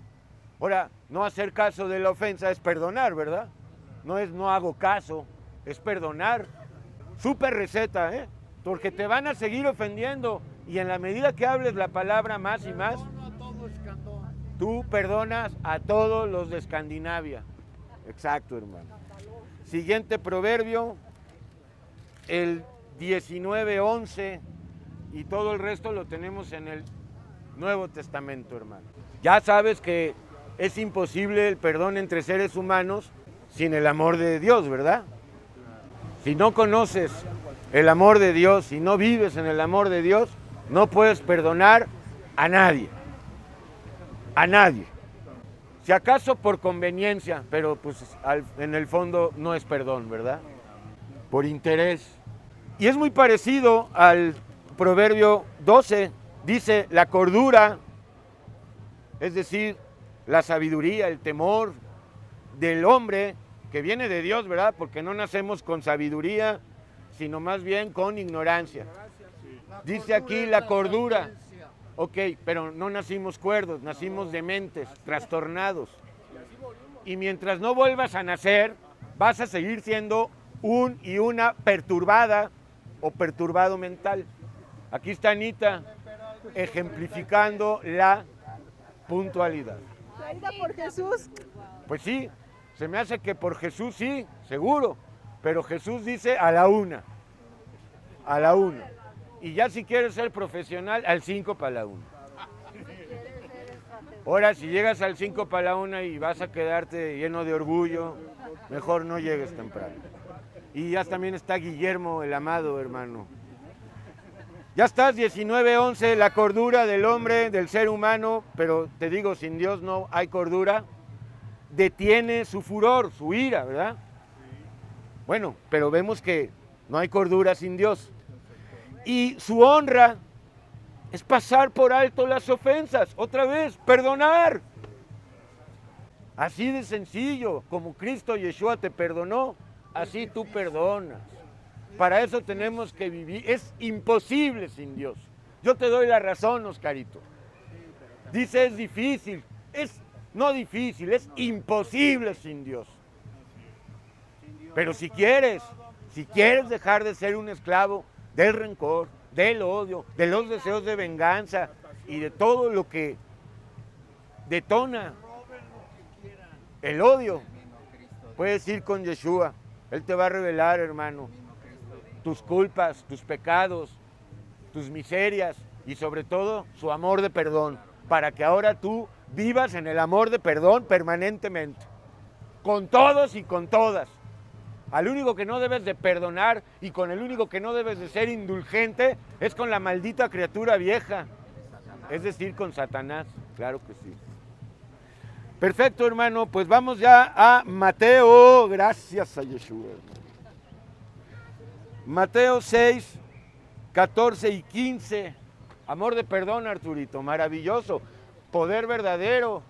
Speaker 1: Ahora, no hacer caso de la ofensa es perdonar, ¿verdad? No es no hago caso, es perdonar. Súper receta, ¿eh? Porque te van a seguir ofendiendo y en la medida que hables la palabra más y más, tú perdonas a todos los de Escandinavia. Exacto, hermano. Siguiente proverbio, el 19:11, y todo el resto lo tenemos en el Nuevo Testamento, hermano. Ya sabes que es imposible el perdón entre seres humanos sin el amor de Dios, ¿verdad? Si no conoces el amor de Dios, si no vives en el amor de Dios, no puedes perdonar a nadie. A nadie. Si acaso por conveniencia, pero pues en el fondo no es perdón, ¿verdad? Por interés. Y es muy parecido al Proverbio 12, dice la cordura, es decir, la sabiduría, el temor del hombre que viene de Dios, ¿verdad? Porque no nacemos con sabiduría, sino más bien con ignorancia. Dice aquí la cordura. Ok, pero no nacimos cuerdos, nacimos dementes, trastornados. Y mientras no vuelvas a nacer, vas a seguir siendo un y una perturbada o perturbado mental. Aquí está Anita ejemplificando la puntualidad.
Speaker 4: ¿Traída por Jesús?
Speaker 1: Pues sí, se me hace que por Jesús sí, seguro, pero Jesús dice a la 1, a la 1. Y ya si quieres ser profesional, al 5 para la 1. Ahora, si llegas al 5 para la 1 y vas a quedarte lleno de orgullo, mejor no llegues temprano. Y ya también está Guillermo, el amado hermano. Ya estás, 19:11, la cordura del hombre, del ser humano, pero te digo, sin Dios no hay cordura, detiene su furor, su ira, ¿verdad? Bueno, pero vemos que no hay cordura sin Dios. Y su honra es pasar por alto las ofensas, otra vez, perdonar. Así de sencillo, como Cristo Yeshua te perdonó, así tú perdonas. Para eso tenemos que vivir, es imposible sin Dios. Yo te doy la razón, Oscarito. Dice es difícil, es no difícil, es imposible sin Dios. Pero si quieres dejar de ser un esclavo del rencor, del odio, de los deseos de venganza y de todo lo que detona el odio, puedes ir con Yeshua. Él te va a revelar, hermano, tus culpas, tus pecados, tus miserias y sobre todo su amor de perdón, para que ahora tú vivas en el amor de perdón permanentemente, con todos y con todas. Al único que no debes de perdonar y con el único que no debes de ser indulgente es con la maldita criatura vieja, es decir, con Satanás, claro que sí. Perfecto, hermano, pues vamos ya a Mateo, gracias a Yeshua. Mateo 6, 14 y 15, amor de perdón, Arturito, maravilloso, poder verdadero.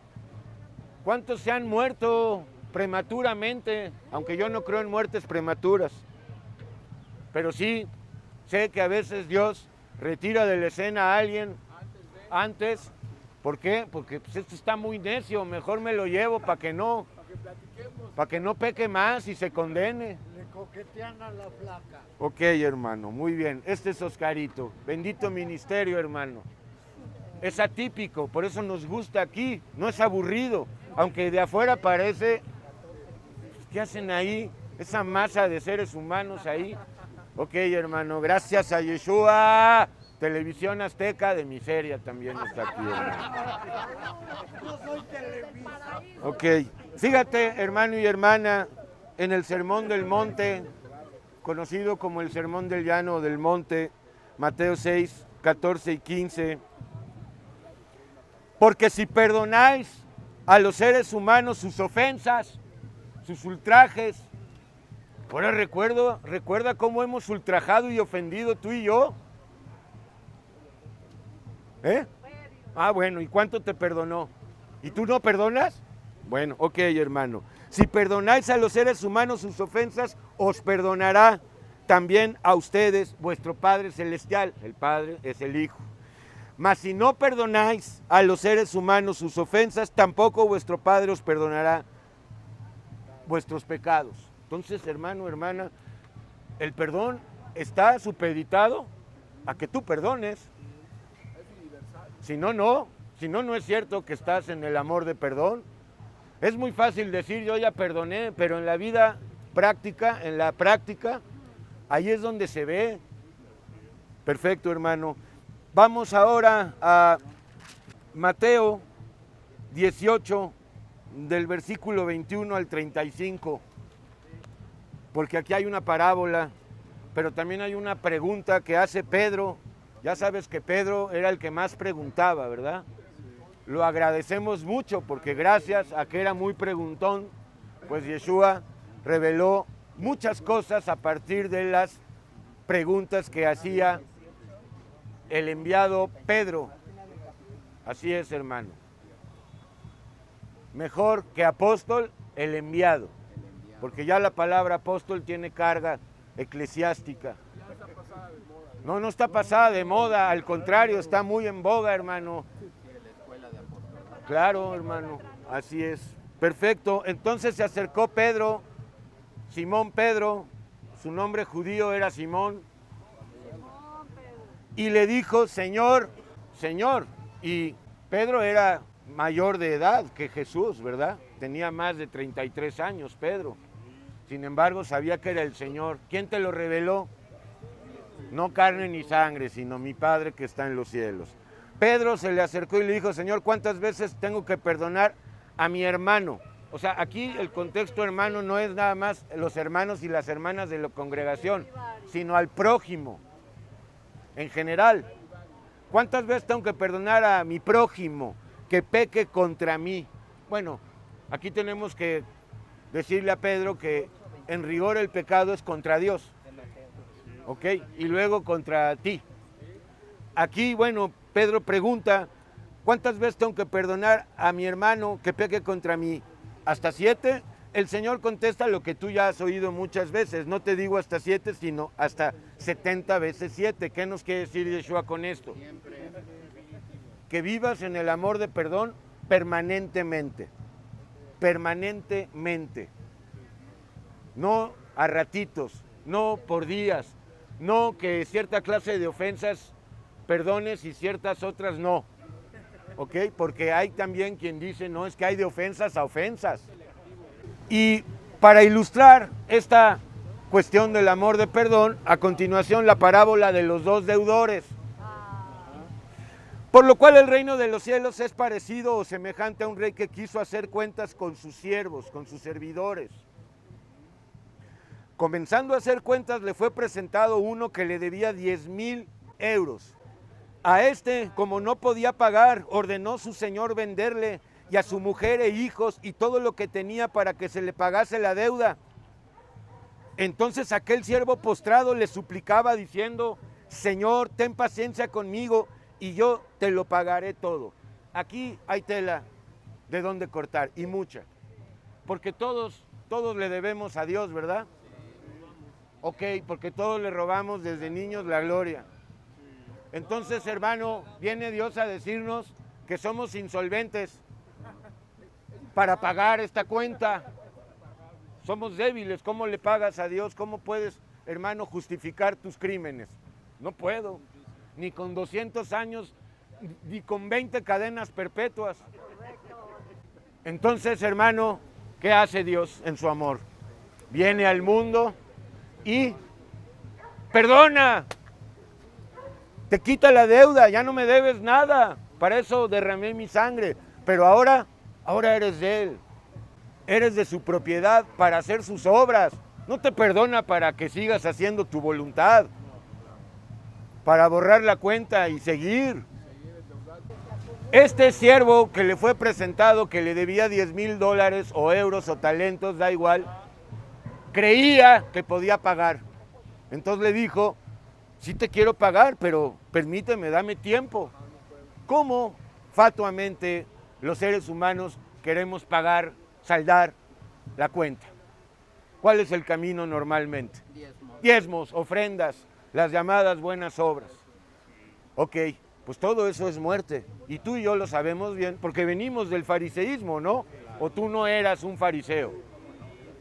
Speaker 1: ¿Cuántos se han muerto prematuramente? Aunque yo no creo en muertes prematuras, pero sí sé que a veces Dios retira de la escena a alguien antes. ¿Por qué? Porque pues, esto está muy necio, mejor me lo llevo para que no peque más y se condene.
Speaker 3: Le coquetean a la flaca.
Speaker 1: Ok, hermano, muy bien. Este es Oscarito. Bendito ministerio, hermano. Es atípico, por eso nos gusta aquí. No es aburrido, aunque de afuera parece... ¿Qué hacen ahí? Esa masa de seres humanos ahí. Ok, hermano, gracias a Yeshua. Televisión Azteca de miseria también está aquí, hermano.
Speaker 3: No soy Televisa.
Speaker 1: Ok, fíjate, hermano y hermana, en el Sermón del Monte, conocido como el Sermón del Llano o del Monte, Mateo 6, 14 y 15. Porque si perdonáis a los seres humanos sus ofensas, sus ultrajes, Ahora recuerda cómo hemos ultrajado y ofendido tú y yo. ¿Eh? Ah, bueno, ¿y cuánto te perdonó? ¿Y tú no perdonas? Bueno, ok, hermano. Si perdonáis a los seres humanos sus ofensas, os perdonará también a ustedes vuestro Padre Celestial. El Padre es el Hijo. Mas si no perdonáis a los seres humanos sus ofensas, tampoco vuestro Padre os perdonará vuestros pecados. Entonces, hermano, hermana, el perdón está supeditado a que tú perdones. Si no, no. Si no, no es cierto que estás en el amor de perdón. Es muy fácil decir yo ya perdoné, pero en la vida práctica, en la práctica, ahí es donde se ve. Perfecto, hermano. Vamos ahora a Mateo 18, del versículo 21 al 35, porque aquí hay una parábola, pero también hay una pregunta que hace Pedro. Ya sabes que Pedro era el que más preguntaba, ¿verdad? Lo agradecemos mucho porque gracias a que era muy preguntón, pues Yeshua reveló muchas cosas a partir de las preguntas que hacía el enviado Pedro. Así es, hermano. Mejor que apóstol, el enviado, porque ya la palabra apóstol tiene carga eclesiástica. No, no está pasada de moda, al contrario, está muy en boga, hermano. Claro, hermano, así es. Perfecto, entonces se acercó Pedro, Simón Pedro, su nombre judío era Simón, y le dijo, Señor, Señor. Y Pedro era mayor de edad que Jesús, ¿verdad? Tenía más de 33 años, Pedro. Sin embargo, sabía que era el Señor. ¿Quién te lo reveló? No carne ni sangre, sino mi Padre que está en los cielos. Pedro se le acercó y le dijo, Señor, ¿cuántas veces tengo que perdonar a mi hermano? O sea, aquí el contexto hermano no es nada más los hermanos y las hermanas de la congregación, sino al prójimo en general. ¿Cuántas veces tengo que perdonar a mi prójimo que peque contra mí? Bueno, aquí tenemos que decirle a Pedro que en rigor el pecado es contra Dios, ¿ok? Y luego contra ti. Aquí, bueno, Pedro pregunta, ¿cuántas veces tengo que perdonar a mi hermano que peque contra mí? ¿Hasta 7? El Señor contesta lo que tú ya has oído muchas veces. No te digo hasta 7, sino hasta 70 veces 7. ¿Qué nos quiere decir Yeshua con esto? Que vivas en el amor de perdón permanentemente. Permanentemente. No a ratitos, no por días, no que cierta clase de ofensas perdones y ciertas otras no. ¿Ok? Porque hay también quien dice, no, es que hay de ofensas a ofensas. Y para ilustrar esta cuestión del amor de perdón, a continuación la parábola de los dos deudores. Por lo cual el reino de los cielos es parecido o semejante a un rey que quiso hacer cuentas con sus siervos, con sus servidores. Comenzando a hacer cuentas, le fue presentado uno que le debía 10,000 euros. A este, como no podía pagar, ordenó su señor venderle y a su mujer e hijos y todo lo que tenía para que se le pagase la deuda. Entonces aquel siervo postrado le suplicaba diciendo, Señor, ten paciencia conmigo y yo te lo pagaré todo. Aquí hay tela de dónde cortar y mucha, porque todos le debemos a Dios, ¿verdad? Ok, porque todos le robamos desde niños la gloria. Entonces, hermano, viene Dios a decirnos que somos insolventes para pagar esta cuenta. Somos débiles. ¿Cómo le pagas a Dios? ¿Cómo puedes, hermano, justificar tus crímenes? No puedo. Ni con 200 años, ni con 20 cadenas perpetuas. Entonces, hermano, ¿qué hace Dios en su amor? Viene al mundo y perdona. Te quita la deuda, ya no me debes nada. Para eso derramé mi sangre. Pero ahora eres de Él. Eres de su propiedad para hacer sus obras. No te perdona para que sigas haciendo tu voluntad. Para borrar la cuenta y seguir. Este siervo que le fue presentado, que le debía $10,000 o euros o talentos, da igual, creía que podía pagar. Entonces le dijo, sí te quiero pagar, pero permíteme, dame tiempo. ¿Cómo fatuamente los seres humanos queremos pagar, saldar la cuenta? ¿Cuál es el camino normalmente? Diezmos, ofrendas, las llamadas buenas obras. Ok, pues todo eso es muerte. Y tú y yo lo sabemos bien, porque venimos del fariseísmo, ¿no? ¿O tú no eras un fariseo?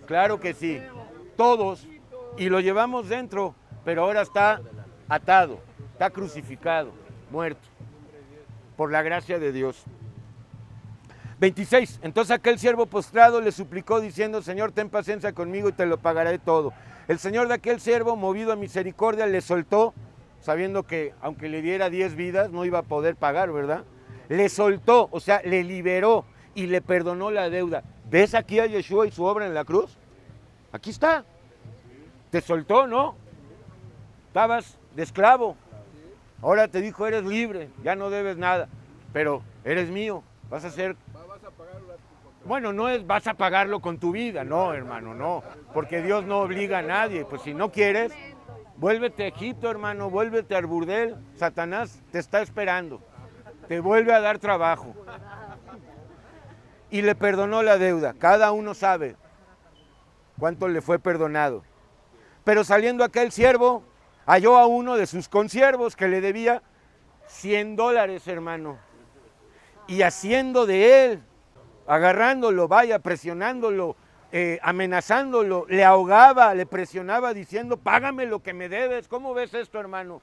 Speaker 1: Claro que sí, todos, y lo llevamos dentro, pero ahora está atado, está crucificado, muerto, por la gracia de Dios. 26. Entonces aquel siervo postrado le suplicó diciendo, Señor, ten paciencia conmigo y te lo pagaré todo. El señor de aquel siervo, movido a misericordia, le soltó, sabiendo que aunque le diera 10 vidas, no iba a poder pagar, ¿verdad? Le soltó, o sea, le liberó y le perdonó la deuda. ¿Ves aquí a Yeshua y su obra en la cruz? Aquí está. Te soltó, ¿no? Estabas de esclavo. Ahora te dijo, eres libre, ya no debes nada, pero eres mío, vas a ser... Bueno, no es vas a pagarlo con tu vida, no, hermano, no, porque Dios no obliga a nadie. Pues si no quieres, vuélvete a Egipto, hermano, vuélvete al burdel. Satanás te está esperando, te vuelve a dar trabajo. Y le perdonó la deuda. Cada uno sabe cuánto le fue perdonado. Pero saliendo aquel siervo, halló a uno de sus consiervos que le debía $100, hermano. Y haciendo de él, agarrándolo, vaya, presionándolo, amenazándolo, le ahogaba, le presionaba diciendo, págame lo que me debes. ¿Cómo ves esto, hermano?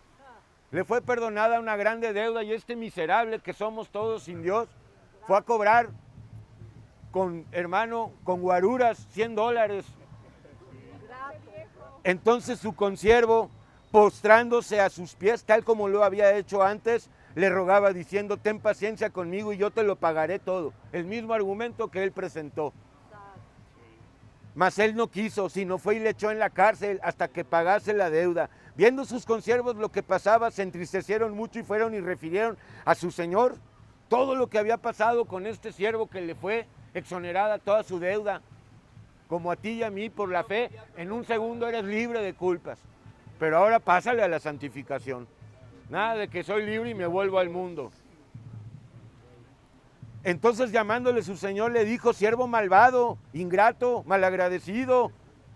Speaker 1: Le fue perdonada una grande deuda y este miserable que somos todos sin Dios, fue a cobrar con, hermano, con guaruras, $100. Entonces su consiervo, postrándose a sus pies, tal como lo había hecho antes, le rogaba diciendo, ten paciencia conmigo y yo te lo pagaré todo. El mismo argumento que él presentó. Mas él no quiso, sino fue y le echó en la cárcel hasta que pagase la deuda. Viendo sus consiervos lo que pasaba, se entristecieron mucho y fueron y refirieron a su señor todo lo que había pasado con este siervo que le fue exonerada toda su deuda. Como a ti y a mí, por la fe, en un segundo eres libre de culpas. Pero ahora pásale a la santificación. Nada de que soy libre y me vuelvo al mundo. Entonces llamándole su señor le dijo, siervo malvado, ingrato, malagradecido,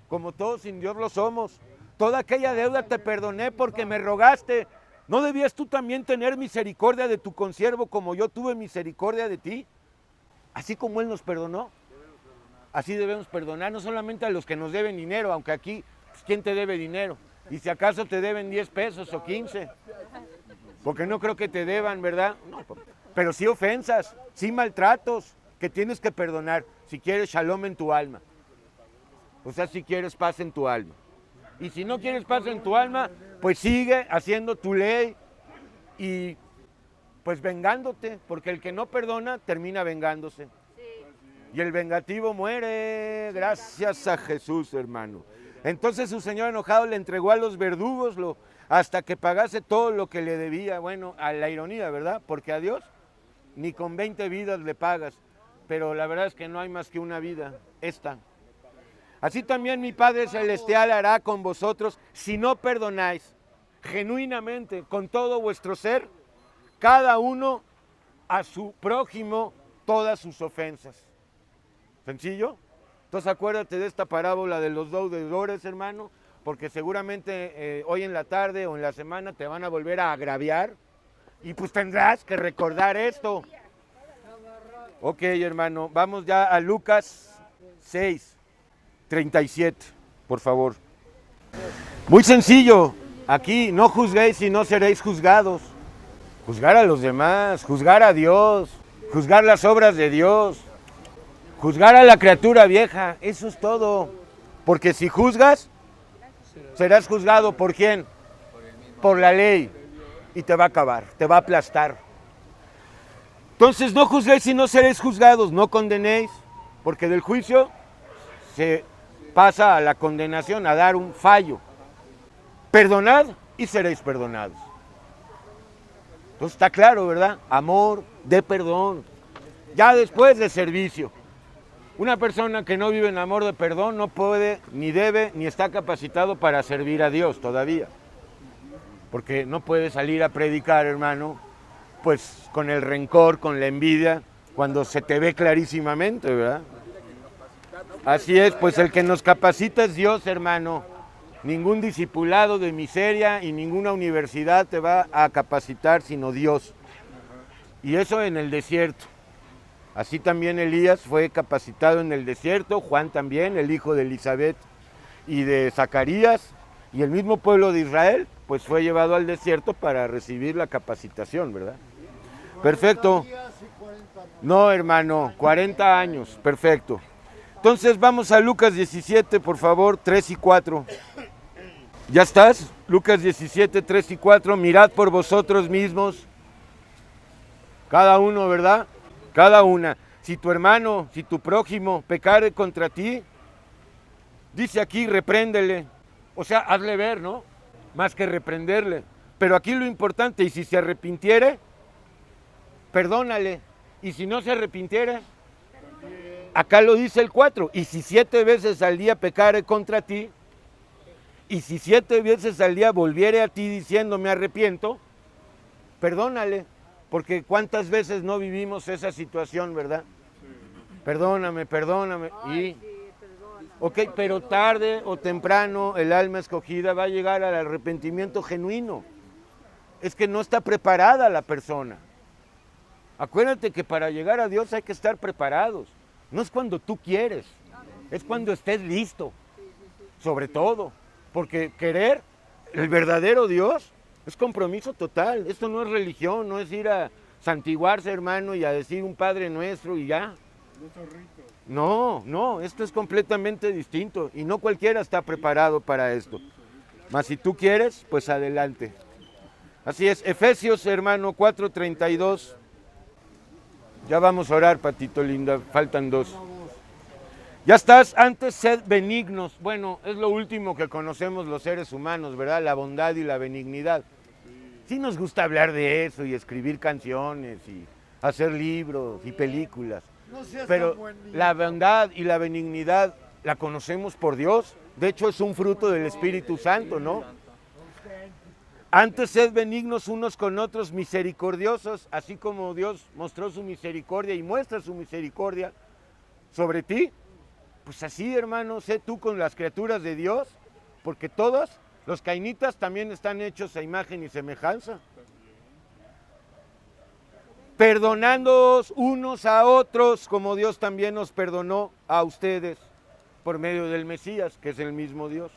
Speaker 1: como todos sin Dios lo somos. Toda aquella deuda te perdoné porque me rogaste. ¿No debías tú también tener misericordia de tu consiervo como yo tuve misericordia de ti? Así como él nos perdonó, así debemos perdonar, no solamente a los que nos deben dinero, aunque aquí, pues, ¿quién te debe dinero? Y si acaso te deben 10 pesos o 15, porque no creo que te deban, ¿verdad? No, pero sí ofensas, sí maltratos que tienes que perdonar si quieres shalom en tu alma. O sea, si quieres paz en tu alma. Y si no quieres paz en tu alma, pues sigue haciendo tu ley y pues vengándote, porque el que no perdona termina vengándose. Y el vengativo muere, gracias a Jesús, hermano. Entonces su señor enojado le entregó a los verdugos hasta que pagase todo lo que le debía. Bueno, a la ironía, ¿verdad? Porque a Dios ni con 20 vidas le pagas, pero la verdad es que no hay más que una vida, esta. Así también mi Padre Celestial hará con vosotros si no perdonáis genuinamente, con todo vuestro ser, cada uno a su prójimo todas sus ofensas. ¿Sencillo? Entonces acuérdate de esta parábola de los deudores, hermano, porque seguramente hoy en la tarde o en la semana te van a volver a agraviar y pues tendrás que recordar esto. Ok, hermano, vamos ya a Lucas 6:37, por favor. Muy sencillo, aquí no juzguéis y no seréis juzgados. Juzgar a los demás, juzgar a Dios, juzgar las obras de Dios. Juzgar a la criatura vieja, eso es todo. Porque si juzgas, serás juzgado ¿por quién? Por la ley. Y te va a acabar, te va a aplastar. Entonces no juzguéis y no seréis juzgados, no condenéis, porque del juicio se pasa a la condenación, a dar un fallo. Perdonad y seréis perdonados. Entonces está claro, ¿verdad? Amor de perdón. Ya después de servicio. Una persona que no vive en amor de perdón no puede, ni debe, ni está capacitado para servir a Dios todavía. Porque no puede salir a predicar, hermano, pues con el rencor, con la envidia, cuando se te ve clarísimamente, ¿verdad? Así es, pues el que nos capacita es Dios, hermano. Ningún discipulado de miseria y ninguna universidad te va a capacitar, sino Dios. Y eso en el desierto. Así también Elías fue capacitado en el desierto, Juan también, el hijo de Elizabeth y de Zacarías, y el mismo pueblo de Israel, pues fue llevado al desierto para recibir la capacitación, ¿verdad? Perfecto. No, hermano, 40 años, perfecto. Entonces vamos a Lucas 17, por favor, 3 y 4. ¿Ya estás? Lucas 17, 3 y 4. Mirad por vosotros mismos, cada uno, ¿verdad? Cada una. Si tu hermano, si tu prójimo pecare contra ti, dice aquí, repréndele. O sea, hazle ver, ¿no? Más que reprenderle. Pero aquí lo importante, y si se arrepintiere, perdónale. Y si no se arrepintiere, acá lo dice el 4. Y si 7 veces al día pecare contra ti, y si 7 veces al día volviere a ti diciendo me arrepiento, perdónale. Porque cuántas veces no vivimos esa situación, ¿verdad? Perdóname, perdóname. Y, ok, pero tarde o temprano el alma escogida va a llegar al arrepentimiento genuino. Es que no está preparada la persona. Acuérdate que para llegar a Dios hay que estar preparados. No es cuando tú quieres, es cuando estés listo. Sobre todo, porque querer el verdadero Dios es compromiso total. Esto no es religión, no es ir a santiguarse, hermano, y a decir un Padre Nuestro y ya. No, no, esto es completamente distinto y no cualquiera está preparado para esto. Mas si tú quieres, pues adelante. Así es, Efesios, hermano, 4:32. Ya vamos a orar, Patito linda, faltan 2. Ya estás, antes sed benignos. Bueno, es lo último que conocemos los seres humanos, ¿verdad? La bondad y la benignidad. Sí nos gusta hablar de eso y escribir canciones y hacer libros y películas. Pero la bondad y la benignidad la conocemos por Dios. De hecho, es un fruto del Espíritu Santo, ¿no? Antes sed benignos unos con otros, misericordiosos, así como Dios mostró su misericordia y muestra su misericordia sobre ti. Pues así, hermano, sé tú con las criaturas de Dios, porque todos los cainitas también están hechos a imagen y semejanza. Perdonándoos unos a otros, como Dios también nos perdonó a ustedes por medio del Mesías, que es el mismo Dios.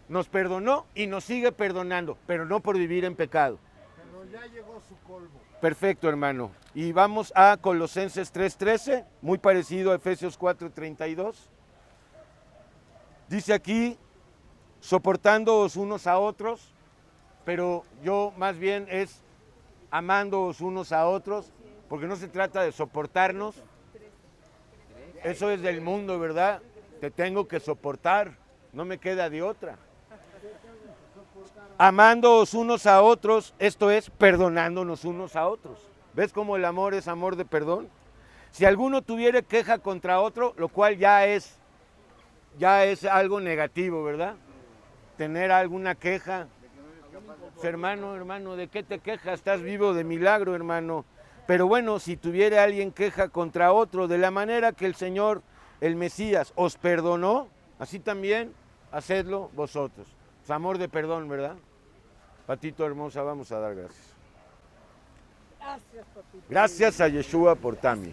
Speaker 1: Nos perdonó y nos sigue perdonando, pero no por vivir en pecado.
Speaker 3: Pero ya llegó su colmo.
Speaker 1: Perfecto, hermano. Y vamos a Colosenses 3:13, muy parecido a Efesios 4:32. Dice aquí, soportándoos unos a otros, pero yo más bien es amándoos unos a otros, porque no se trata de soportarnos. Eso es del mundo, ¿verdad? Te tengo que soportar, no me queda de otra. Amándoos unos a otros, esto es perdonándonos unos a otros. ¿Ves cómo el amor es amor de perdón? Si alguno tuviera queja contra otro, lo cual ya es algo negativo, ¿verdad? Tener alguna queja. Pues, hermano, ¿de qué te quejas? Estás vivo de milagro, hermano. Pero bueno, si tuviera alguien queja contra otro, de la manera que el Señor, el Mesías, os perdonó, así también hacedlo vosotros. Es amor de perdón, ¿verdad? Patito hermosa, vamos a dar gracias.
Speaker 4: Gracias, papito.
Speaker 1: Gracias a Yeshua por Tami.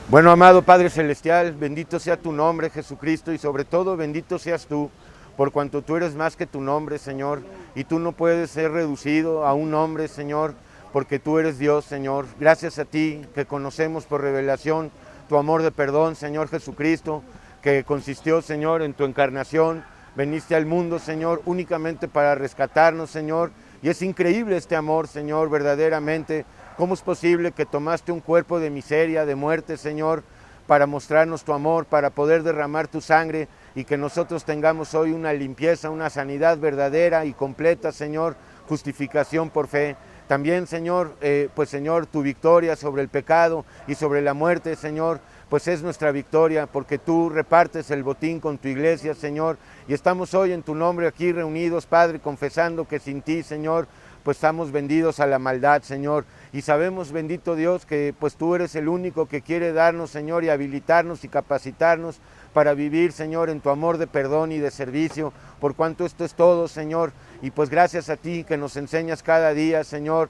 Speaker 1: Bueno, amado Padre Celestial, bendito sea tu nombre, Jesucristo, y sobre todo bendito seas tú, por cuanto tú eres más que tu nombre, Señor, y tú no puedes ser reducido a un nombre, Señor, porque tú eres Dios, Señor. Gracias a ti que conocemos por revelación tu amor de perdón, Señor Jesucristo, que consistió, Señor, en tu encarnación. Veniste al mundo, Señor, únicamente para rescatarnos, Señor. Y es increíble este amor, Señor, verdaderamente. ¿Cómo es posible que tomaste un cuerpo de miseria, de muerte, Señor, para mostrarnos tu amor, para poder derramar tu sangre y que nosotros tengamos hoy una limpieza, una sanidad verdadera y completa, Señor, justificación por fe? También, Señor, pues Señor, tu victoria sobre el pecado y sobre la muerte, Señor, pues es nuestra victoria, porque tú repartes el botín con tu iglesia, Señor, y estamos hoy en tu nombre aquí reunidos, Padre, confesando que sin ti, Señor, pues estamos vendidos a la maldad, Señor, y sabemos, bendito Dios, que pues tú eres el único que quiere darnos, Señor, y habilitarnos y capacitarnos para vivir, Señor, en tu amor de perdón y de servicio, por cuanto esto es todo, Señor, y pues gracias a ti que nos enseñas cada día, Señor,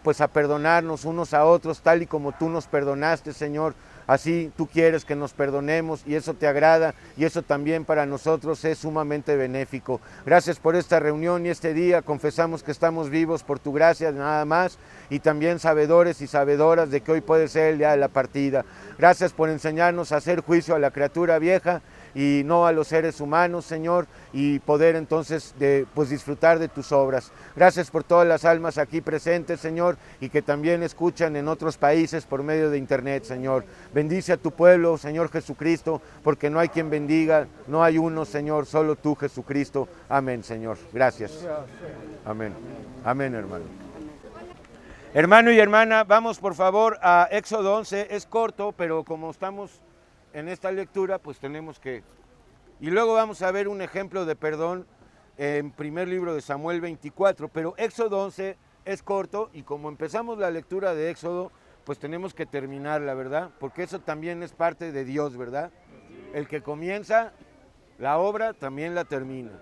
Speaker 1: pues a perdonarnos unos a otros, tal y como tú nos perdonaste, Señor. Así tú quieres que nos perdonemos y eso te agrada y eso también para nosotros es sumamente benéfico. Gracias por esta reunión y este día. Confesamos que estamos vivos por tu gracia nada más y también sabedores y sabedoras de que hoy puede ser el día de la partida. Gracias por enseñarnos a hacer juicio a la criatura vieja y no a los seres humanos, Señor, y poder entonces pues disfrutar de tus obras. Gracias por todas las almas aquí presentes, Señor, y que también escuchan en otros países por medio de internet, Señor. Bendice a tu pueblo, Señor Jesucristo, porque no hay quien bendiga, no hay uno, Señor, solo tú, Jesucristo. Amén, Señor. Gracias. Amén. Amén, hermano. Hermano y hermana, vamos por favor a Éxodo 11. Es corto, pero como estamos en esta lectura, pues tenemos que... Y luego vamos a ver un ejemplo de perdón en primer libro de Samuel 24, pero Éxodo 11 es corto y como empezamos la lectura de Éxodo, pues tenemos que terminarla, ¿verdad? Porque eso también es parte de Dios, ¿verdad? El que comienza la obra también la termina.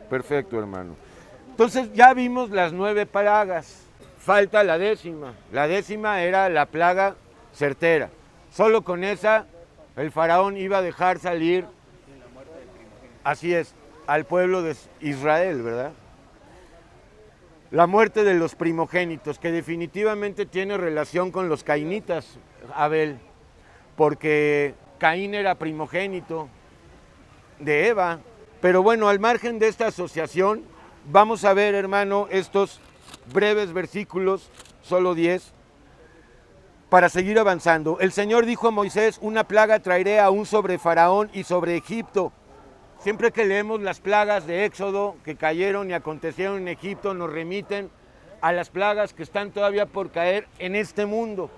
Speaker 1: Perfecto, hermano. Entonces ya vimos las 9 plagas, falta la 10ª. La 10ª era la plaga certera. Solo con esa el faraón iba a dejar salir, así es, al pueblo de Israel, ¿verdad? La muerte de los primogénitos, que definitivamente tiene relación con los cainitas, Abel, porque Caín era primogénito de Eva. Pero bueno, al margen de esta asociación, vamos a ver, hermano, estos breves versículos, solo 10, para seguir avanzando. El Señor dijo a Moisés, una plaga traeré aún sobre Faraón y sobre Egipto. Siempre que leemos las plagas de Éxodo que cayeron y acontecieron en Egipto, nos remiten a las plagas que están todavía por caer en este mundo.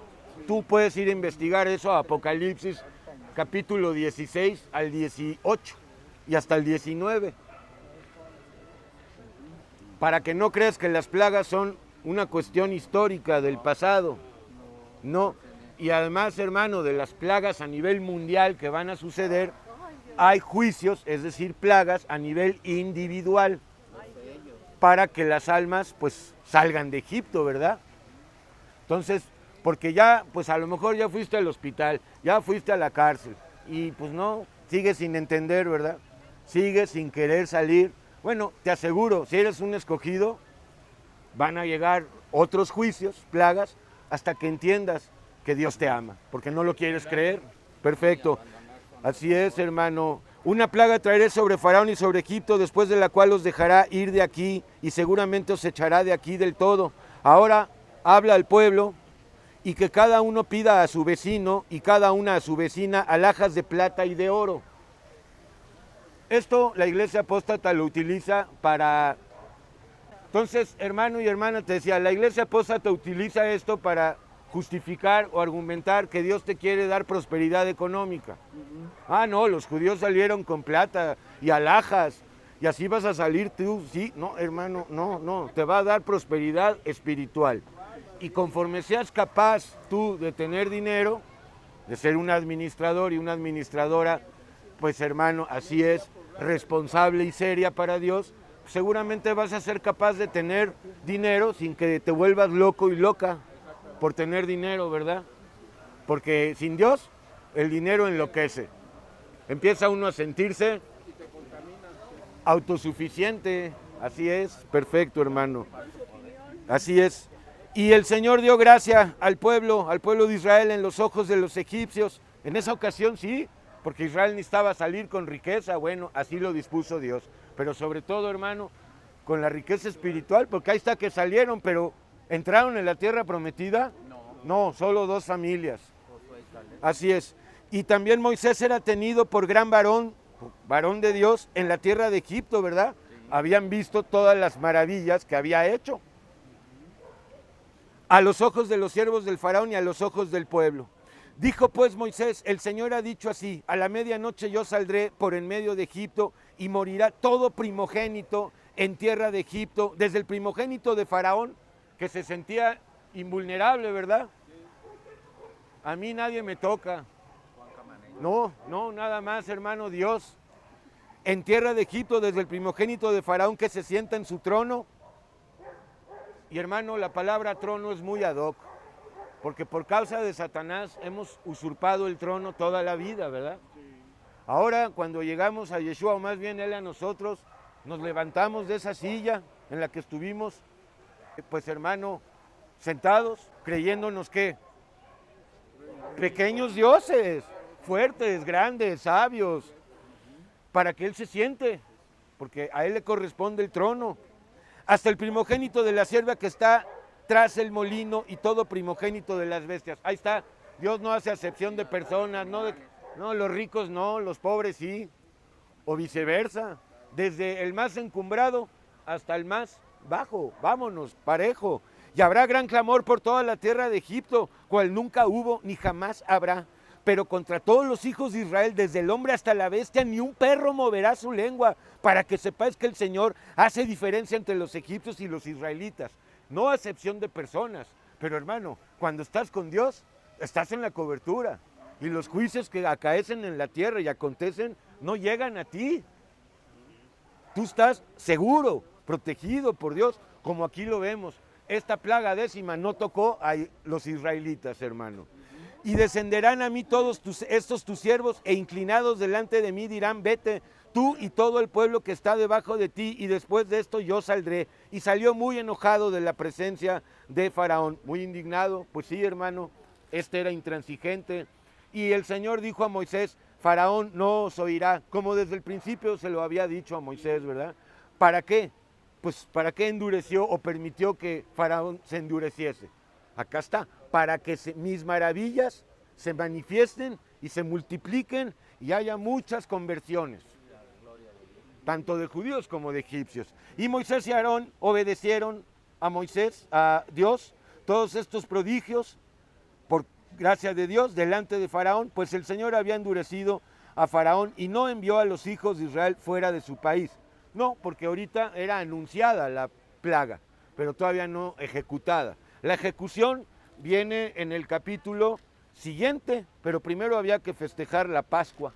Speaker 1: Tú puedes ir a investigar eso a Apocalipsis capítulo 16 al 18 y hasta el 19. Para que no creas que las plagas son una cuestión histórica del pasado. No, y además, hermano, de las plagas a nivel mundial que van a suceder, hay juicios, es decir, plagas a nivel individual, para que las almas pues salgan de Egipto, ¿verdad? Entonces, porque ya, pues a lo mejor ya fuiste al hospital, ya fuiste a la cárcel, y pues no, sigues sin entender, ¿verdad? Sigues sin querer salir. Bueno, te aseguro, si eres un escogido, van a llegar otros juicios, plagas, hasta que entiendas que Dios te ama, porque no lo quieres creer. Perfecto. Así es, hermano. Una plaga traeré sobre Faraón y sobre Egipto, después de la cual os dejará ir de aquí y seguramente os echará de aquí del todo. Ahora habla al pueblo y que cada uno pida a su vecino y cada una a su vecina alhajas de plata y de oro. Esto la iglesia apóstata lo utiliza para... Entonces, hermano y hermana, te decía, la iglesia apóstata utiliza esto para justificar o argumentar que Dios te quiere dar prosperidad económica. Ah, no, los judíos salieron con plata y alhajas, y así vas a salir tú. Sí, no, hermano, no, te va a dar prosperidad espiritual. Y conforme seas capaz tú de tener dinero, de ser un administrador y una administradora, pues hermano, así es, responsable y seria para Dios, seguramente vas a ser capaz de tener dinero sin que te vuelvas loco y loca por tener dinero, ¿verdad? Porque sin Dios, el dinero enloquece. Empieza uno a sentirse autosuficiente. Así es, perfecto, hermano. Así es. Y el Señor dio gracia al pueblo de Israel en los ojos de los egipcios. En esa ocasión sí, porque Israel necesitaba salir con riqueza. Bueno, así lo dispuso Dios. Pero sobre todo, hermano, con la riqueza espiritual, porque ahí está que salieron, pero ¿entraron en la tierra prometida? No, solo 2 familias. Así es. Y también Moisés era tenido por gran varón de Dios en la tierra de Egipto, ¿verdad? Habían visto todas las maravillas que había hecho.
Speaker 5: a los ojos de los siervos del faraón y a los ojos del pueblo. Dijo pues Moisés, el Señor ha dicho así, a la medianoche yo saldré por en medio de Egipto y morirá todo primogénito en tierra de Egipto, desde el primogénito de Faraón, que se sentía invulnerable, ¿verdad? A mí nadie me toca. No, nada más, hermano, Dios. En tierra de Egipto, desde el primogénito de Faraón que se sienta en su trono. Y hermano, la palabra trono es muy ad hoc, porque por causa de Satanás hemos usurpado el trono toda la vida, ¿verdad? Ahora, cuando llegamos a Yeshua, o más bien Él a nosotros, nos levantamos de esa silla en la que estuvimos, pues hermano, sentados, creyéndonos que pequeños dioses, fuertes, grandes, sabios, para que Él se siente, porque a Él le corresponde el trono. Hasta el primogénito de la sierva que está tras el molino y todo primogénito de las bestias. Ahí está, Dios no hace acepción de personas, no, los ricos no, los pobres sí, o viceversa, desde el más encumbrado hasta el más bajo, vámonos, parejo. Y habrá gran clamor por toda la tierra de Egipto, cual nunca hubo ni jamás habrá. Pero contra todos los hijos de Israel, desde el hombre hasta la bestia, ni un perro moverá su lengua, para que sepáis que el Señor hace diferencia entre los egipcios y los israelitas. No acepción de personas, pero hermano, cuando estás con Dios, estás en la cobertura. Y los juicios que acaecen en la tierra y acontecen, no llegan a ti. Tú estás seguro, protegido por Dios, como aquí lo vemos. Esta plaga 10ª no tocó a los israelitas, hermano. Y descenderán a mí todos estos tus siervos, e inclinados delante de mí dirán, vete, tú y todo el pueblo que está debajo de ti, y después de esto yo saldré. Y salió muy enojado de la presencia de Faraón, muy indignado, pues sí, hermano, este era intransigente. Y el Señor dijo a Moisés, Faraón no os oirá, como desde el principio se lo había dicho a Moisés, ¿verdad? ¿Para qué? Pues ¿para qué endureció o permitió que Faraón se endureciese? Acá está, para que mis maravillas se manifiesten y se multipliquen y haya muchas conversiones, tanto de judíos como de egipcios. Y Moisés y Aarón obedecieron a Moisés, a Dios, todos estos prodigios, por gracia de Dios, delante de Faraón, pues el Señor había endurecido a Faraón y no envió a los hijos de Israel fuera de su país. No, porque ahorita era anunciada la plaga, pero todavía no ejecutada. La ejecución viene en el capítulo siguiente, pero primero había que festejar la Pascua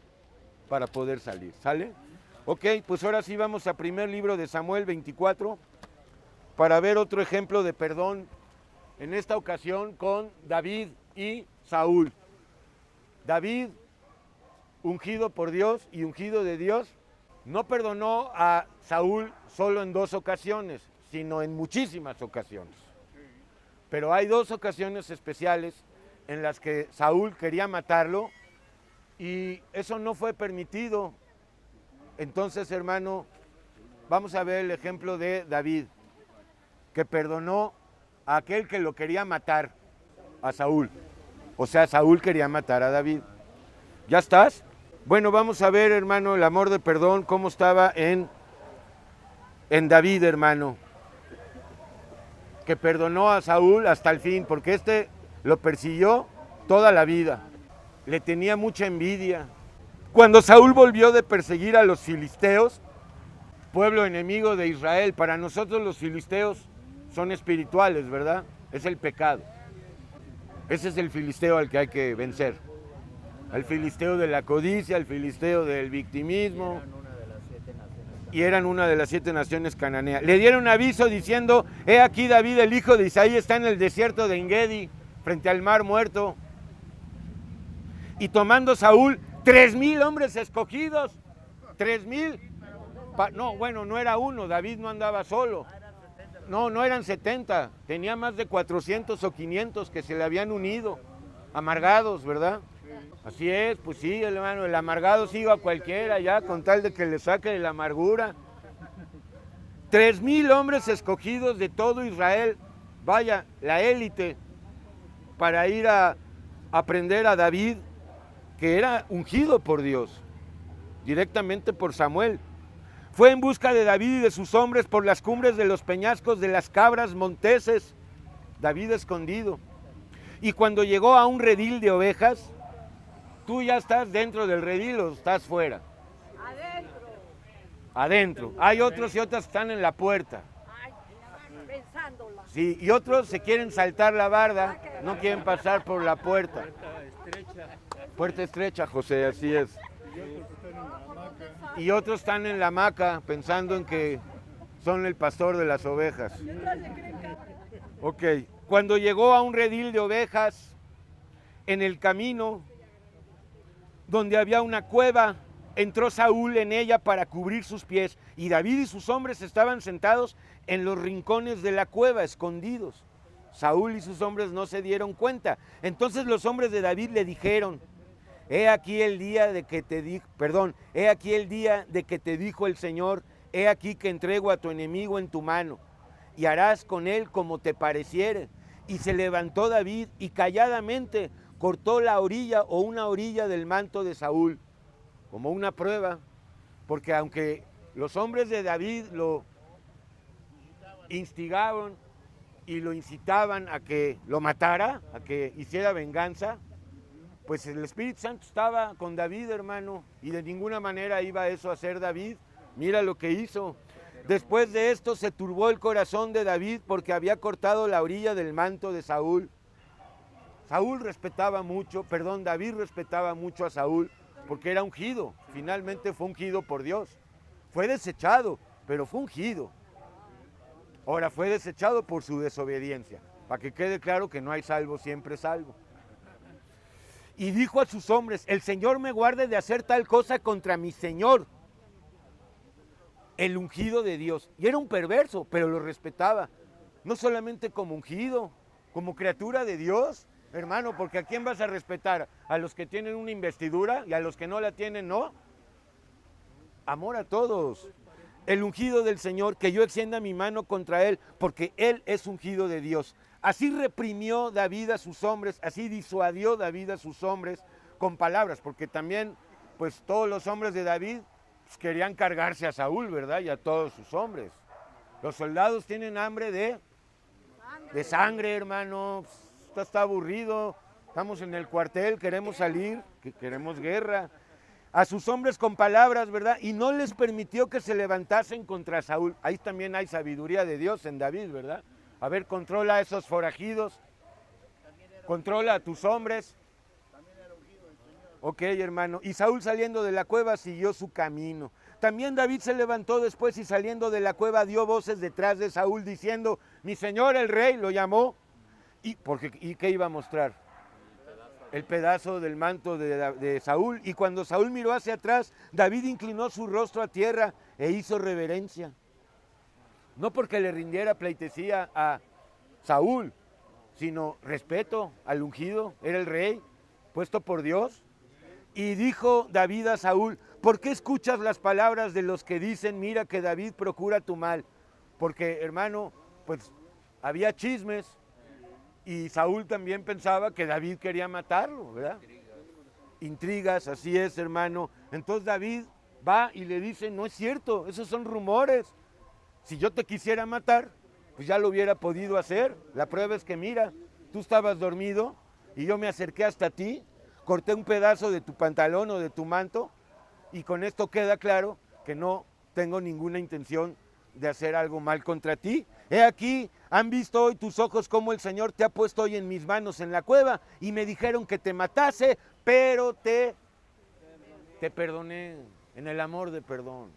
Speaker 5: para poder salir, ¿sale? Ok, pues ahora sí vamos a primer libro de Samuel 24 para ver otro ejemplo de perdón, en esta ocasión con David y Saúl. David, ungido por Dios y ungido de Dios, no perdonó a Saúl solo en 2 ocasiones, sino en muchísimas ocasiones. Pero hay 2 ocasiones especiales en las que Saúl quería matarlo y eso no fue permitido. Entonces, hermano, vamos a ver el ejemplo de David, que perdonó a aquel que lo quería matar, a Saúl. O sea, Saúl quería matar a David. ¿Ya estás? Bueno, vamos a ver, hermano, el amor de perdón, cómo estaba en David, hermano, que perdonó a Saúl hasta el fin, porque este lo persiguió toda la vida, le tenía mucha envidia. Cuando Saúl volvió de perseguir a los filisteos, pueblo enemigo de Israel, para nosotros los filisteos son espirituales, ¿verdad? Es el pecado. Ese es el filisteo al que hay que vencer. Al filisteo de la codicia, al filisteo del victimismo. Y eran una de las 7 naciones cananeas. Le dieron aviso diciendo, he aquí David, el hijo de Isaí, está en el desierto de Engedi, frente al mar muerto. Y tomando Saúl 3,000 hombres escogidos, 3,000. No, bueno, no era uno, David no andaba solo. No eran 70, tenía más de 400 o 500 que se le habían unido, amargados, ¿verdad? Así es, pues sí, hermano, el amargado sigue a cualquiera ya, con tal de que le saque de la amargura. 3,000 hombres escogidos de todo Israel, vaya, la élite, para ir a aprender a David, que era ungido por Dios, directamente por Samuel. Fue en busca de David y de sus hombres por las cumbres de los peñascos de las cabras monteses, David escondido. Y cuando llegó a un redil de ovejas, tú ya estás dentro del redil o estás fuera.
Speaker 4: Adentro.
Speaker 5: Adentro. Hay otros y otras que están en la puerta.
Speaker 4: Ay, pensándola.
Speaker 5: Sí, y otros se quieren saltar la barda, no quieren pasar por la puerta. Puerta estrecha, José, así es. Y otros están en la hamaca pensando en que son el pastor de las ovejas. Ok, cuando llegó a un redil de ovejas, en el camino, donde había una cueva, entró Saúl en ella para cubrir sus pies, y David y sus hombres estaban sentados en los rincones de la cueva, escondidos. Saúl y sus hombres no se dieron cuenta. Entonces los hombres de David le dijeron: he aquí el día de que te dijo el Señor, he aquí que entrego a tu enemigo en tu mano, y harás con él como te pareciere. Y se levantó David y calladamente cortó la orilla o una orilla del manto de Saúl, como una prueba, porque aunque los hombres de David lo instigaban y lo incitaban a que lo matara, a que hiciera venganza, pues el Espíritu Santo estaba con David, hermano, y de ninguna manera iba eso a ser David. Mira lo que hizo. Después de esto se turbó el corazón de David porque había cortado la orilla del manto de Saúl. David respetaba mucho a Saúl porque era ungido. Finalmente fue ungido por Dios. Fue desechado, pero fue ungido. Ahora fue desechado por su desobediencia. Para que quede claro que no hay salvo, siempre salvo. Y dijo a sus hombres: el Señor me guarde de hacer tal cosa contra mi Señor, el ungido de Dios. Y era un perverso, pero lo respetaba. No solamente como ungido, como criatura de Dios, hermano, porque ¿a quién vas a respetar? ¿A los que tienen una investidura y a los que no la tienen, no? Amor a todos. El ungido del Señor, que yo extienda mi mano contra él, porque él es ungido de Dios. Así reprimió David a sus hombres, así disuadió David a sus hombres con palabras, porque también, pues todos los hombres de David pues, querían cargarse a Saúl, ¿verdad? Y a todos sus hombres. Los soldados tienen hambre de sangre, hermano. Esto está aburrido, estamos en el cuartel, queremos salir, queremos guerra. A sus hombres con palabras, ¿verdad? Y no les permitió que se levantasen contra Saúl. Ahí también hay sabiduría de Dios en David, ¿verdad? A ver, controla a esos forajidos, controla a tus hombres. Ok, hermano. Y Saúl, saliendo de la cueva, siguió su camino. También David se levantó después y saliendo de la cueva dio voces detrás de Saúl diciendo: mi señor el rey, lo llamó. ¿Y qué iba a mostrar? El pedazo del manto de Saúl. Y cuando Saúl miró hacia atrás, David inclinó su rostro a tierra e hizo reverencia. No porque le rindiera pleitesía a Saúl, sino respeto al ungido, era el rey, puesto por Dios. Y dijo David a Saúl: ¿por qué escuchas las palabras de los que dicen, mira que David procura tu mal? Porque, hermano, pues había chismes y Saúl también pensaba que David quería matarlo, ¿verdad? Intrigas, así es, hermano. Entonces David va y le dice: no es cierto, esos son rumores. Si yo te quisiera matar, pues ya lo hubiera podido hacer. La prueba es que mira, tú estabas dormido y yo me acerqué hasta ti, corté un pedazo de tu pantalón o de tu manto y con esto queda claro que no tengo ninguna intención de hacer algo mal contra ti. He aquí, han visto hoy tus ojos cómo el Señor te ha puesto hoy en mis manos en la cueva y me dijeron que te matase, pero te perdoné en el amor de perdón.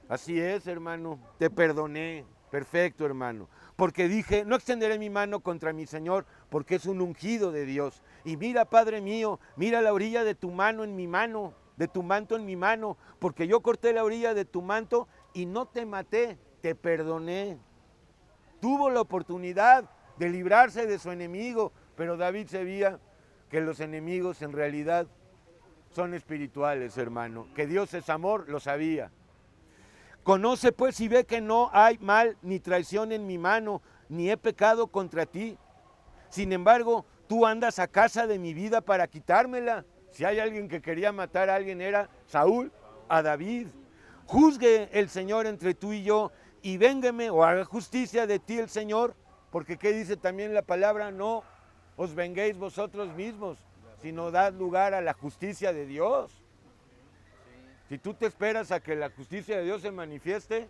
Speaker 5: Así es, hermano, te perdoné. Perfecto, hermano. Porque dije, no extenderé mi mano contra mi Señor, porque es un ungido de Dios. Y mira, Padre mío, mira la orilla de tu mano en mi mano, de tu manto en mi mano, porque yo corté la orilla de tu manto y no te maté, te perdoné. Tuvo la oportunidad de librarse de su enemigo, pero David sabía que los enemigos en realidad son espirituales, hermano. Que Dios es amor, lo sabía. Conoce pues y ve que no hay mal ni traición en mi mano, ni he pecado contra ti. Sin embargo, tú andas a casa de mi vida para quitármela. Si hay alguien que quería matar a alguien era Saúl, a David. Juzgue el Señor entre tú y yo y véngame o haga justicia de ti el Señor Porque ¿qué dice también la palabra? No os venguéis vosotros mismos, sino dad lugar a la justicia de Dios. Si tú te esperas a que la justicia de Dios se manifieste,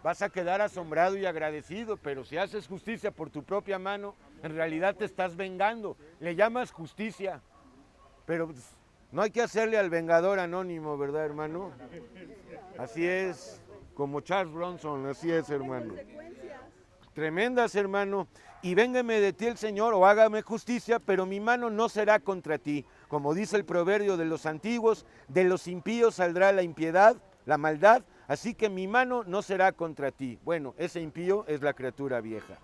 Speaker 5: vas a quedar asombrado y agradecido, pero si haces justicia por tu propia mano, en realidad te estás vengando. Le llamas justicia, pero pues, no hay que hacerle al vengador anónimo, ¿verdad, hermano? Así es, como Charles Bronson, así es, hermano. Tremendas, hermano. Y véngame de ti el Señor, o hágame justicia, pero mi mano no será contra ti. Como dice el proverbio de los antiguos, de los impíos saldrá la impiedad, la maldad, así que mi mano no será contra ti. Bueno, ese impío es la criatura vieja.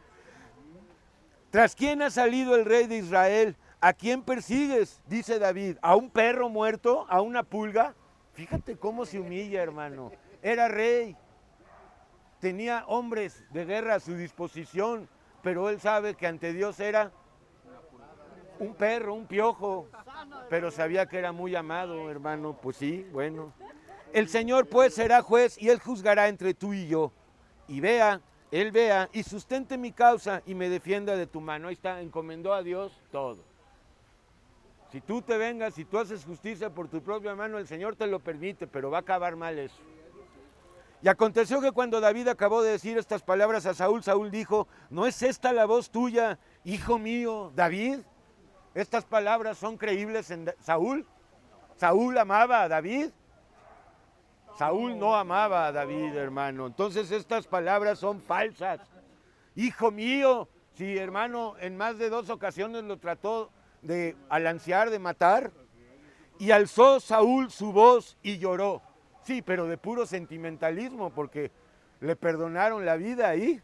Speaker 5: ¿Tras quién ha salido el rey de Israel? ¿A quién persigues? Dice David. ¿A un perro muerto? ¿A una pulga? Fíjate cómo se humilla, hermano. Era rey. Tenía hombres de guerra a su disposición, pero él sabe que ante Dios era un perro, un piojo, pero sabía que era muy amado, hermano. Pues sí, bueno. El Señor pues será juez y Él juzgará entre tú y yo. Y Él vea y sustente mi causa y me defienda de tu mano. Ahí está, encomendó a Dios todo. Si tú te vengas, si tú haces justicia por tu propia mano, el Señor te lo permite, pero va a acabar mal eso. Y aconteció que cuando David acabó de decir estas palabras a Saúl, Saúl dijo, ¿no es esta la voz tuya, hijo mío, David? Estas palabras son creíbles en Saúl. Saúl amaba a David. Saúl no amaba a David, hermano. Entonces estas palabras son falsas. Hijo mío, si hermano en más de 2 ocasiones lo trató de alancear, de matar, y alzó Saúl su voz y lloró. Sí, pero de puro sentimentalismo, porque le perdonaron la vida ahí.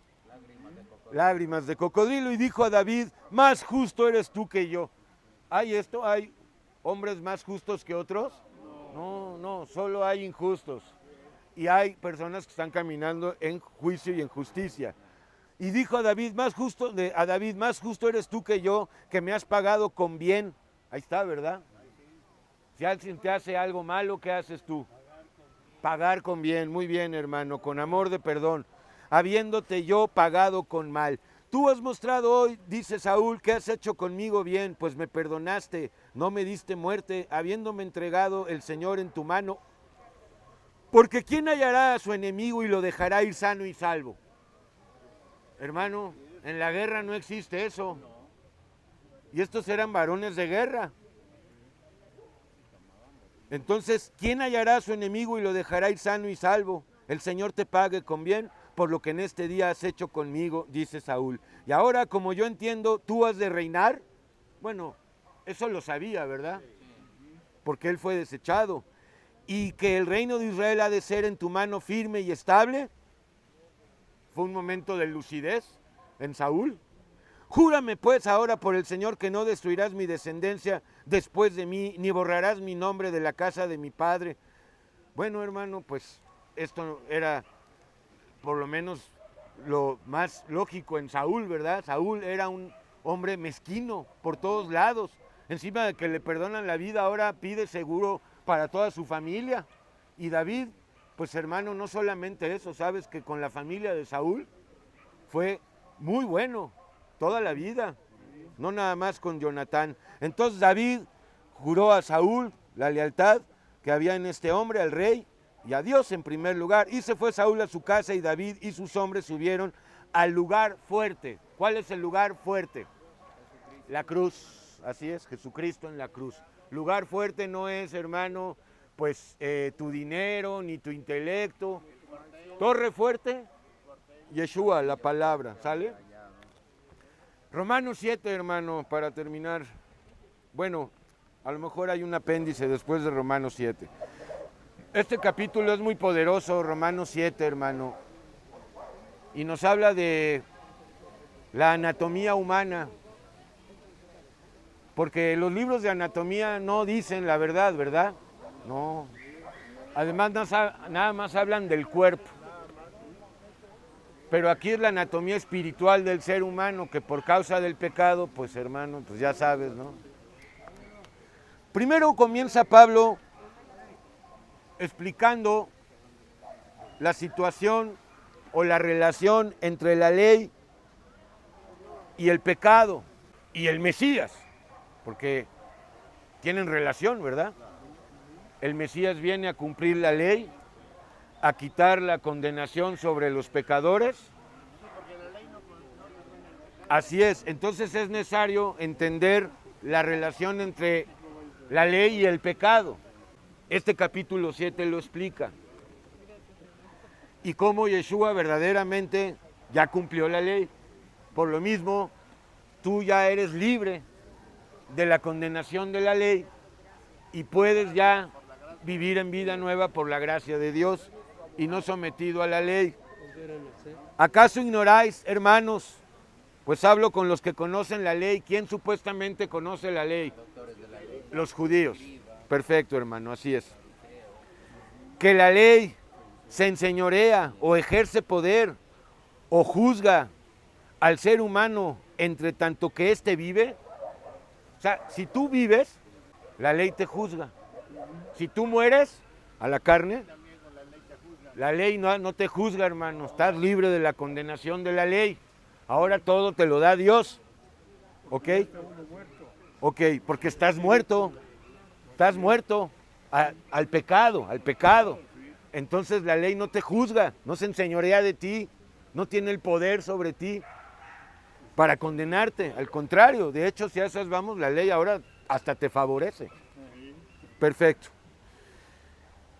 Speaker 5: Lágrimas de cocodrilo. Y dijo a David, más justo eres tú que yo. ¿Hay esto? ¿Hay hombres más justos que otros? No, solo hay injustos. Y hay personas que están caminando en juicio y en justicia. Y dijo a David, más justo eres tú que yo, que me has pagado con bien. Ahí está, ¿verdad? Si alguien te hace algo malo, ¿qué haces tú? Pagar con bien, muy bien, hermano, con amor de perdón, habiéndote yo pagado con mal. Tú has mostrado hoy, dice Saúl, que has hecho conmigo bien, pues me perdonaste, no me diste muerte, habiéndome entregado el Señor en tu mano. Porque ¿quién hallará a su enemigo y lo dejará ir sano y salvo? Hermano, en la guerra no existe eso. Y estos eran varones de guerra. Entonces, ¿quién hallará a su enemigo y lo dejará ir sano y salvo? El Señor te pague con bien por lo que en este día has hecho conmigo, dice Saúl. Y ahora, como yo entiendo, tú has de reinar. Bueno, eso lo sabía, ¿verdad? Porque él fue desechado. Y que el reino de Israel ha de ser en tu mano firme y estable. Fue un momento de lucidez en Saúl. Júrame pues ahora por el Señor que no destruirás mi descendencia después de mí, ni borrarás mi nombre de la casa de mi padre. Bueno, hermano, pues esto era por lo menos lo más lógico en Saúl, ¿verdad? Saúl era un hombre mezquino por todos lados. Encima de que le perdonan la vida, ahora pide seguro para toda su familia. Y David, pues hermano, no solamente eso, sabes que con la familia de Saúl fue muy bueno toda la vida, no nada más con Jonatán. Entonces David juró a Saúl la lealtad que había en este hombre, al rey, y a Dios en primer lugar. Y se fue Saúl a su casa y David y sus hombres subieron al lugar fuerte. ¿Cuál es el lugar fuerte? La cruz, así es, Jesucristo en la cruz. Lugar fuerte no es, hermano, pues tu dinero ni tu intelecto. Torre fuerte, Yeshua, la palabra, ¿sale? Romanos 7, hermano, para terminar. Bueno, a lo mejor hay un apéndice después de Romanos 7. Este capítulo es muy poderoso, Romanos 7, hermano. Y nos habla de la anatomía humana. Porque los libros de anatomía no dicen la verdad, ¿verdad? No. Además, nada más hablan del cuerpo. Pero aquí es la anatomía espiritual del ser humano, que por causa del pecado, pues hermano, pues ya sabes, ¿no? Primero comienza Pablo explicando la situación o la relación entre la ley y el pecado y el Mesías, porque tienen relación, ¿verdad? El Mesías viene a cumplir la ley, a quitar la condenación sobre los pecadores. Así es, entonces es necesario entender la relación entre la ley y el pecado. Este capítulo 7 lo explica. Y cómo Yeshua verdaderamente ya cumplió la ley. Por lo mismo, tú ya eres libre de la condenación de la ley y puedes ya vivir en vida nueva por la gracia de Dios y no sometido a la ley. ¿Acaso ignoráis, hermanos? Pues hablo con los que conocen la ley. ¿Quién supuestamente conoce la ley? Los judíos. Perfecto, hermano, así es. Que la ley se enseñorea o ejerce poder o juzga al ser humano entre tanto que éste vive. O sea, si tú vives, la ley te juzga. Si tú mueres a la carne, la ley no te juzga, hermano. Estás libre de la condenación de la ley. Ahora todo te lo da Dios. ¿Ok? Ok, porque estás muerto. Estás muerto al pecado, al pecado. Entonces la ley no te juzga, no se enseñorea de ti, no tiene el poder sobre ti para condenarte. Al contrario, de hecho, si a esas vamos, la ley ahora hasta te favorece. Perfecto.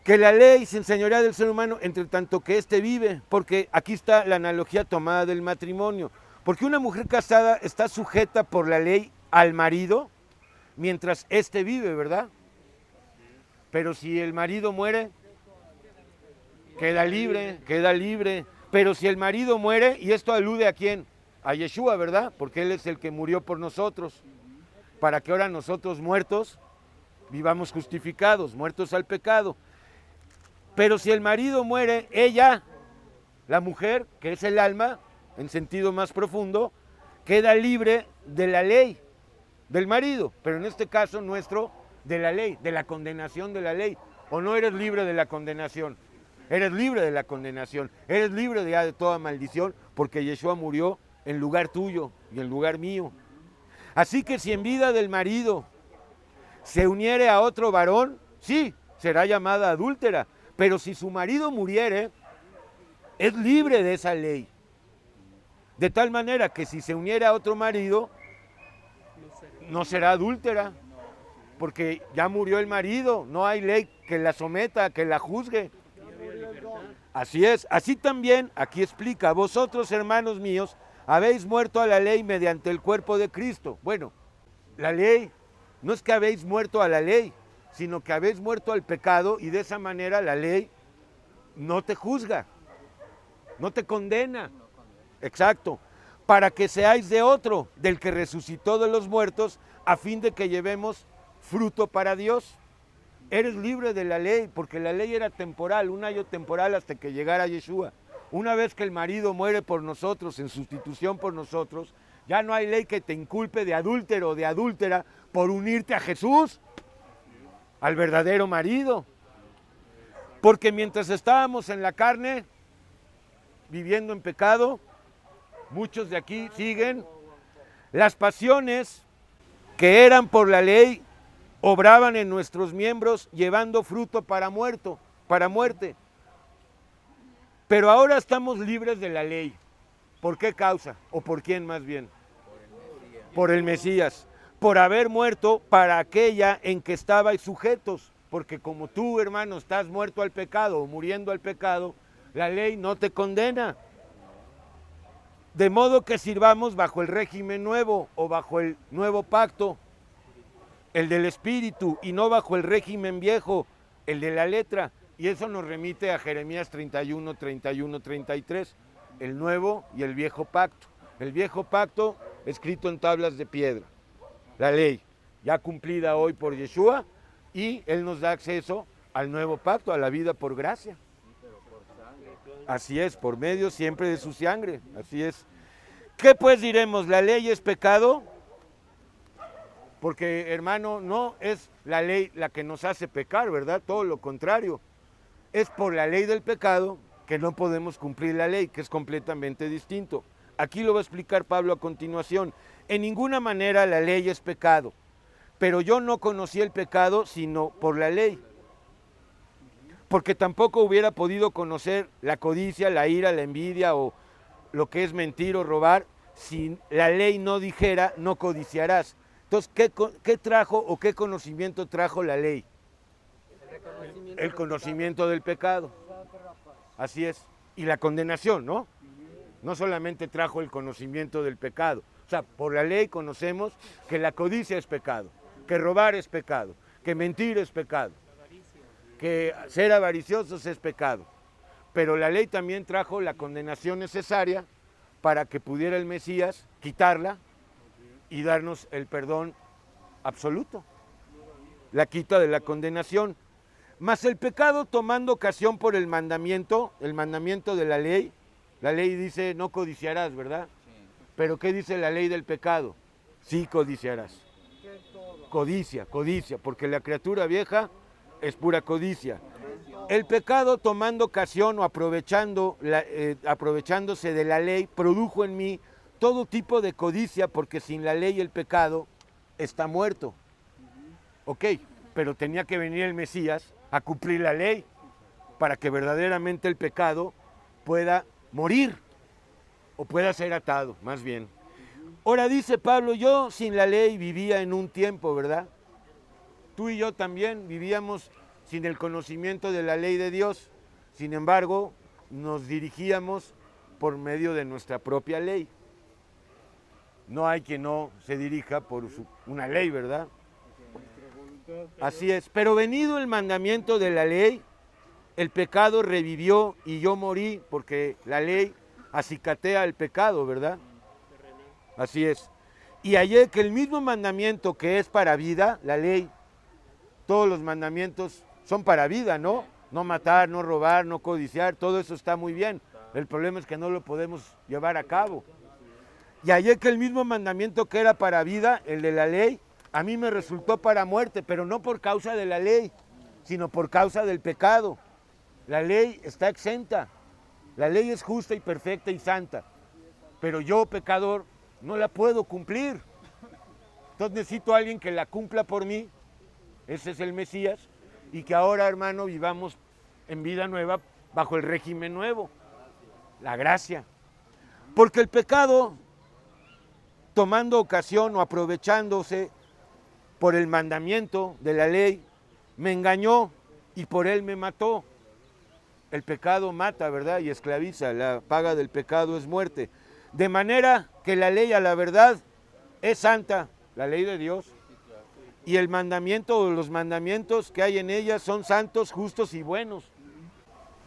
Speaker 5: Que la ley se enseñorea del ser humano entre tanto que éste vive, porque aquí está la analogía tomada del matrimonio. Porque una mujer casada está sujeta por la ley al marido mientras éste vive, ¿verdad? Pero si el marido muere, queda libre, queda libre. Pero si el marido muere, y esto alude a quién, a Yeshua, ¿verdad? Porque Él es el que murió por nosotros, para que ahora nosotros muertos vivamos justificados, muertos al pecado. Pero si el marido muere, ella, la mujer, que es el alma, en sentido más profundo, queda libre de la ley del marido, pero en este caso nuestro, de la ley, de la condenación de la ley. ¿O no eres libre de la condenación? Eres libre de la condenación, eres libre ya de toda maldición, porque Yeshua murió en lugar tuyo y en lugar mío. Así que si en vida del marido se uniere a otro varón, sí, será llamada adúltera, pero si su marido muriere, es libre de esa ley. De tal manera que si se uniera a otro marido, no será adúltera, porque ya murió el marido, no hay ley que la someta, que la juzgue. Así es, así también, aquí explica, vosotros, hermanos míos, habéis muerto a la ley mediante el cuerpo de Cristo. Bueno, la ley, no es que habéis muerto a la ley, sino que habéis muerto al pecado y de esa manera la ley no te juzga, no te condena. Exacto, para que seáis de otro, del que resucitó de los muertos, a fin de que llevemos fruto para Dios. Eres libre de la ley, porque la ley era temporal, un año temporal hasta que llegara Yeshua. Una vez que el marido muere por nosotros, en sustitución por nosotros, ya no hay ley que te inculpe de adúltero o de adúltera por unirte a Jesús, al verdadero marido. Porque mientras estábamos en la carne, viviendo en pecado, muchos de aquí siguen, las pasiones que eran por la ley obraban en nuestros miembros llevando fruto para muerte. Pero ahora estamos libres de la ley. ¿Por qué causa? ¿O por quién más bien? Por el Mesías. Por haber muerto para aquella en que estabais sujetos. Porque como tú, hermano, estás muerto al pecado o muriendo al pecado, la ley no te condena. De modo que sirvamos bajo el régimen nuevo o bajo el nuevo pacto, el del espíritu, y no bajo el régimen viejo, el de la letra. Y eso nos remite a Jeremías 31, 31, 33, el nuevo y el viejo pacto. El viejo pacto escrito en tablas de piedra, la ley, ya cumplida hoy por Yeshua, y Él nos da acceso al nuevo pacto, a la vida por gracia. Así es, por medio siempre de su sangre, así es. ¿Qué pues diremos? ¿La ley es pecado? Porque, hermano, no es la ley la que nos hace pecar, ¿verdad? Todo lo contrario. Es por la ley del pecado que no podemos cumplir la ley, que es completamente distinto. Aquí lo va a explicar Pablo a continuación. En ninguna manera la ley es pecado, pero yo no conocí el pecado sino por la ley, porque tampoco hubiera podido conocer la codicia, la ira, la envidia o lo que es mentir o robar, si la ley no dijera, no codiciarás. Entonces, ¿qué trajo o qué conocimiento trajo la ley? El conocimiento del pecado. Así es. Y la condenación, ¿no? No solamente trajo el conocimiento del pecado. O sea, por la ley conocemos que la codicia es pecado, que robar es pecado, que mentir es pecado, que ser avariciosos es pecado. Pero la ley también trajo la condenación necesaria para que pudiera el Mesías quitarla y darnos el perdón absoluto, la quita de la condenación. Mas el pecado, tomando ocasión por el mandamiento de la ley dice no codiciarás, ¿verdad? Pero ¿qué dice la ley del pecado? Sí codiciarás. Codicia, porque la criatura vieja es pura codicia. El pecado, tomando ocasión o aprovechándose de la ley, produjo en mí todo tipo de codicia, porque sin la ley el pecado está muerto. Ok, pero tenía que venir el Mesías a cumplir la ley para que verdaderamente el pecado pueda morir o pueda ser atado, más bien. Ahora dice Pablo, yo sin la ley vivía en un tiempo, ¿verdad? Tú y yo también vivíamos sin el conocimiento de la ley de Dios. Sin embargo, nos dirigíamos por medio de nuestra propia ley. No hay quien no se dirija por una ley, ¿verdad? Así es. Pero venido el mandamiento de la ley, el pecado revivió y yo morí, porque la ley acicatea el pecado, ¿verdad? Así es. Y hallé que el mismo mandamiento que es para vida, la ley, todos los mandamientos son para vida, ¿no? No matar, no robar, no codiciar, todo eso está muy bien. El problema es que no lo podemos llevar a cabo. Y hallé que el mismo mandamiento que era para vida, el de la ley, a mí me resultó para muerte, pero no por causa de la ley, sino por causa del pecado. La ley está exenta. La ley es justa y perfecta y santa. Pero yo, pecador, no la puedo cumplir. Entonces necesito a alguien que la cumpla por mí. Ese es el Mesías. Y que ahora, hermano, vivamos en vida nueva bajo el régimen nuevo. La gracia. Porque el pecado, tomando ocasión o aprovechándose por el mandamiento de la ley, me engañó y por él me mató. El pecado mata, ¿verdad? Y esclaviza. La paga del pecado es muerte. De manera que la ley a la verdad es santa, la ley de Dios. Y el mandamiento o los mandamientos que hay en ella son santos, justos y buenos.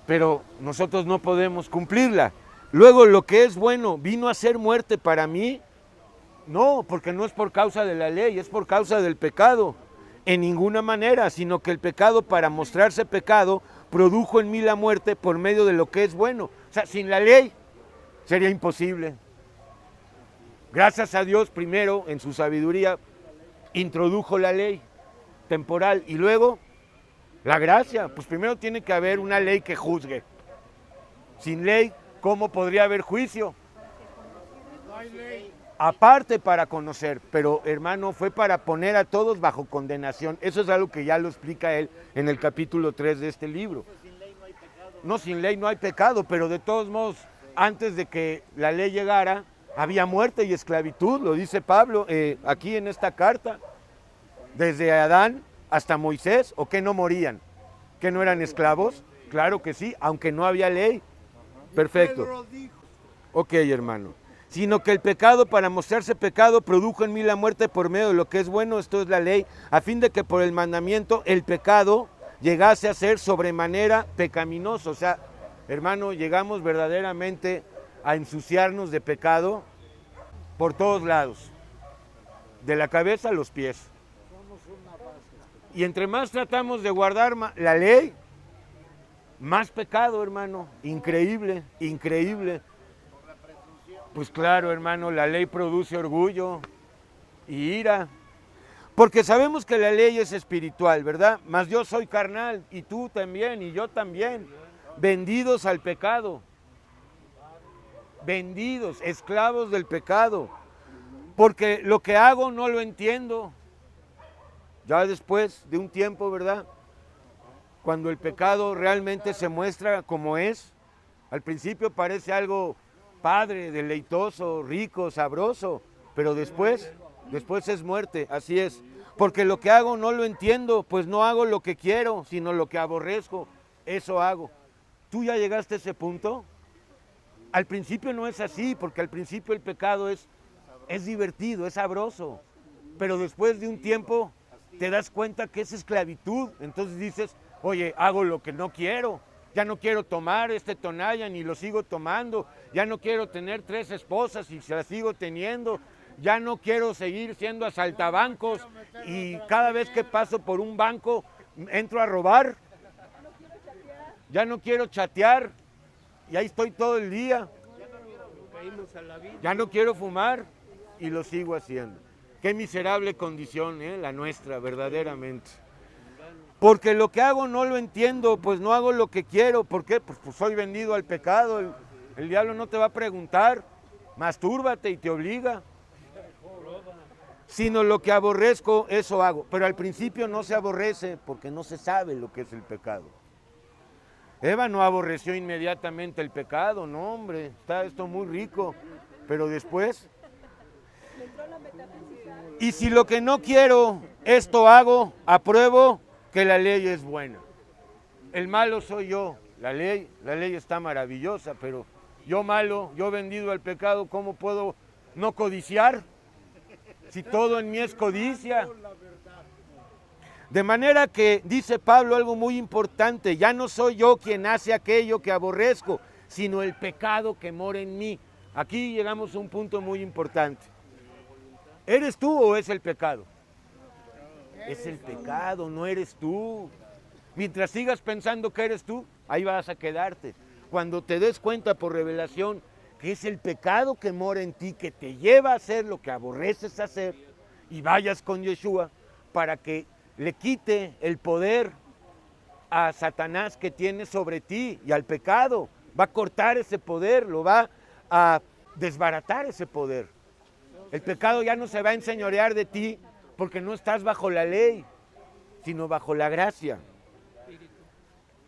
Speaker 5: Pero nosotros no podemos cumplirla. Luego, lo que es bueno vino a ser muerte para mí. No, porque no es por causa de la ley, es por causa del pecado. En ninguna manera, sino que el pecado, para mostrarse pecado, produjo en mí la muerte por medio de lo que es bueno. O sea, sin la ley sería imposible. Gracias a Dios, primero, en su sabiduría, introdujo la ley temporal y luego la gracia. Pues primero tiene que haber una ley que juzgue. Sin ley, ¿cómo podría haber juicio?
Speaker 3: No hay ley.
Speaker 5: Aparte para conocer, pero hermano, fue para poner a todos bajo condenación. Eso es algo que ya lo explica él en el capítulo 3 de este libro. No, sin ley no hay pecado, pero de todos modos, antes de que la ley llegara, había muerte y esclavitud, lo dice Pablo aquí en esta carta. Desde Adán hasta Moisés, ¿o que no morían? ¿Que no eran esclavos? Claro que sí, aunque no había ley. Perfecto.
Speaker 3: Pedro dijo,
Speaker 5: Ok, hermano. Sino que el pecado, para mostrarse pecado, produjo en mí la muerte por medio de lo que es bueno, esto es la ley, a fin de que por el mandamiento el pecado llegase a ser sobremanera pecaminoso. O sea, hermano, llegamos verdaderamente a ensuciarnos de pecado por todos lados, de la cabeza a los pies. Y entre más tratamos de guardar la ley, más pecado, hermano. Increíble, increíble. Pues claro, hermano, la ley produce orgullo y ira. Porque sabemos que la ley es espiritual, ¿verdad? Mas yo soy carnal, y tú también, y yo también, vendidos al pecado. vendidos, esclavos del pecado, porque lo que hago no lo entiendo. Ya después de un tiempo, ¿verdad? Cuando el pecado realmente se muestra como es, al principio parece algo padre, deleitoso, rico, sabroso, pero después es muerte, así es. Porque lo que hago no lo entiendo, pues no hago lo que quiero, sino lo que aborrezco, eso hago. ¿Tú ya llegaste a ese punto? Al principio no es así, porque al principio el pecado es divertido, es sabroso, pero después de un tiempo te das cuenta que es esclavitud, entonces dices, oye, hago lo que no quiero, ya no quiero tomar este Tonaya ni lo sigo tomando, ya no quiero tener 3 esposas y se las sigo teniendo, ya no quiero seguir siendo asaltabancos y cada vez que paso por un banco entro a robar, ya no quiero chatear y ahí estoy todo el día, ya no quiero fumar y lo sigo haciendo. Qué miserable condición, la nuestra, verdaderamente. Porque lo que hago no lo entiendo, pues no hago lo que quiero. ¿Por qué? Pues soy vendido al pecado. El diablo no te va a preguntar, mastúrbate y te obliga. Sino lo que aborrezco, eso hago. Pero al principio no se aborrece porque no se sabe lo que es el pecado. Eva no aborreció inmediatamente el pecado, no hombre, está esto muy rico. Pero después... Y si lo que no quiero, esto hago, apruebo que la ley es buena. El malo soy yo, la ley está maravillosa, pero yo malo, yo vendido al pecado, ¿cómo puedo no codiciar? Si todo en mí es codicia. De manera que, dice Pablo algo muy importante, ya no soy yo quien hace aquello que aborrezco, sino el pecado que mora en mí. Aquí llegamos a un punto muy importante. ¿Eres tú o es el pecado? Es el pecado, no eres tú. Mientras sigas pensando que eres tú, ahí vas a quedarte. Cuando te des cuenta por revelación que es el pecado que mora en ti, que te lleva a hacer lo que aborreces hacer, y vayas con Yeshua para que le quite el poder a Satanás que tiene sobre ti y al pecado. Va a cortar ese poder, lo va a desbaratar ese poder. El pecado ya no se va a enseñorear de ti porque no estás bajo la ley, sino bajo la gracia.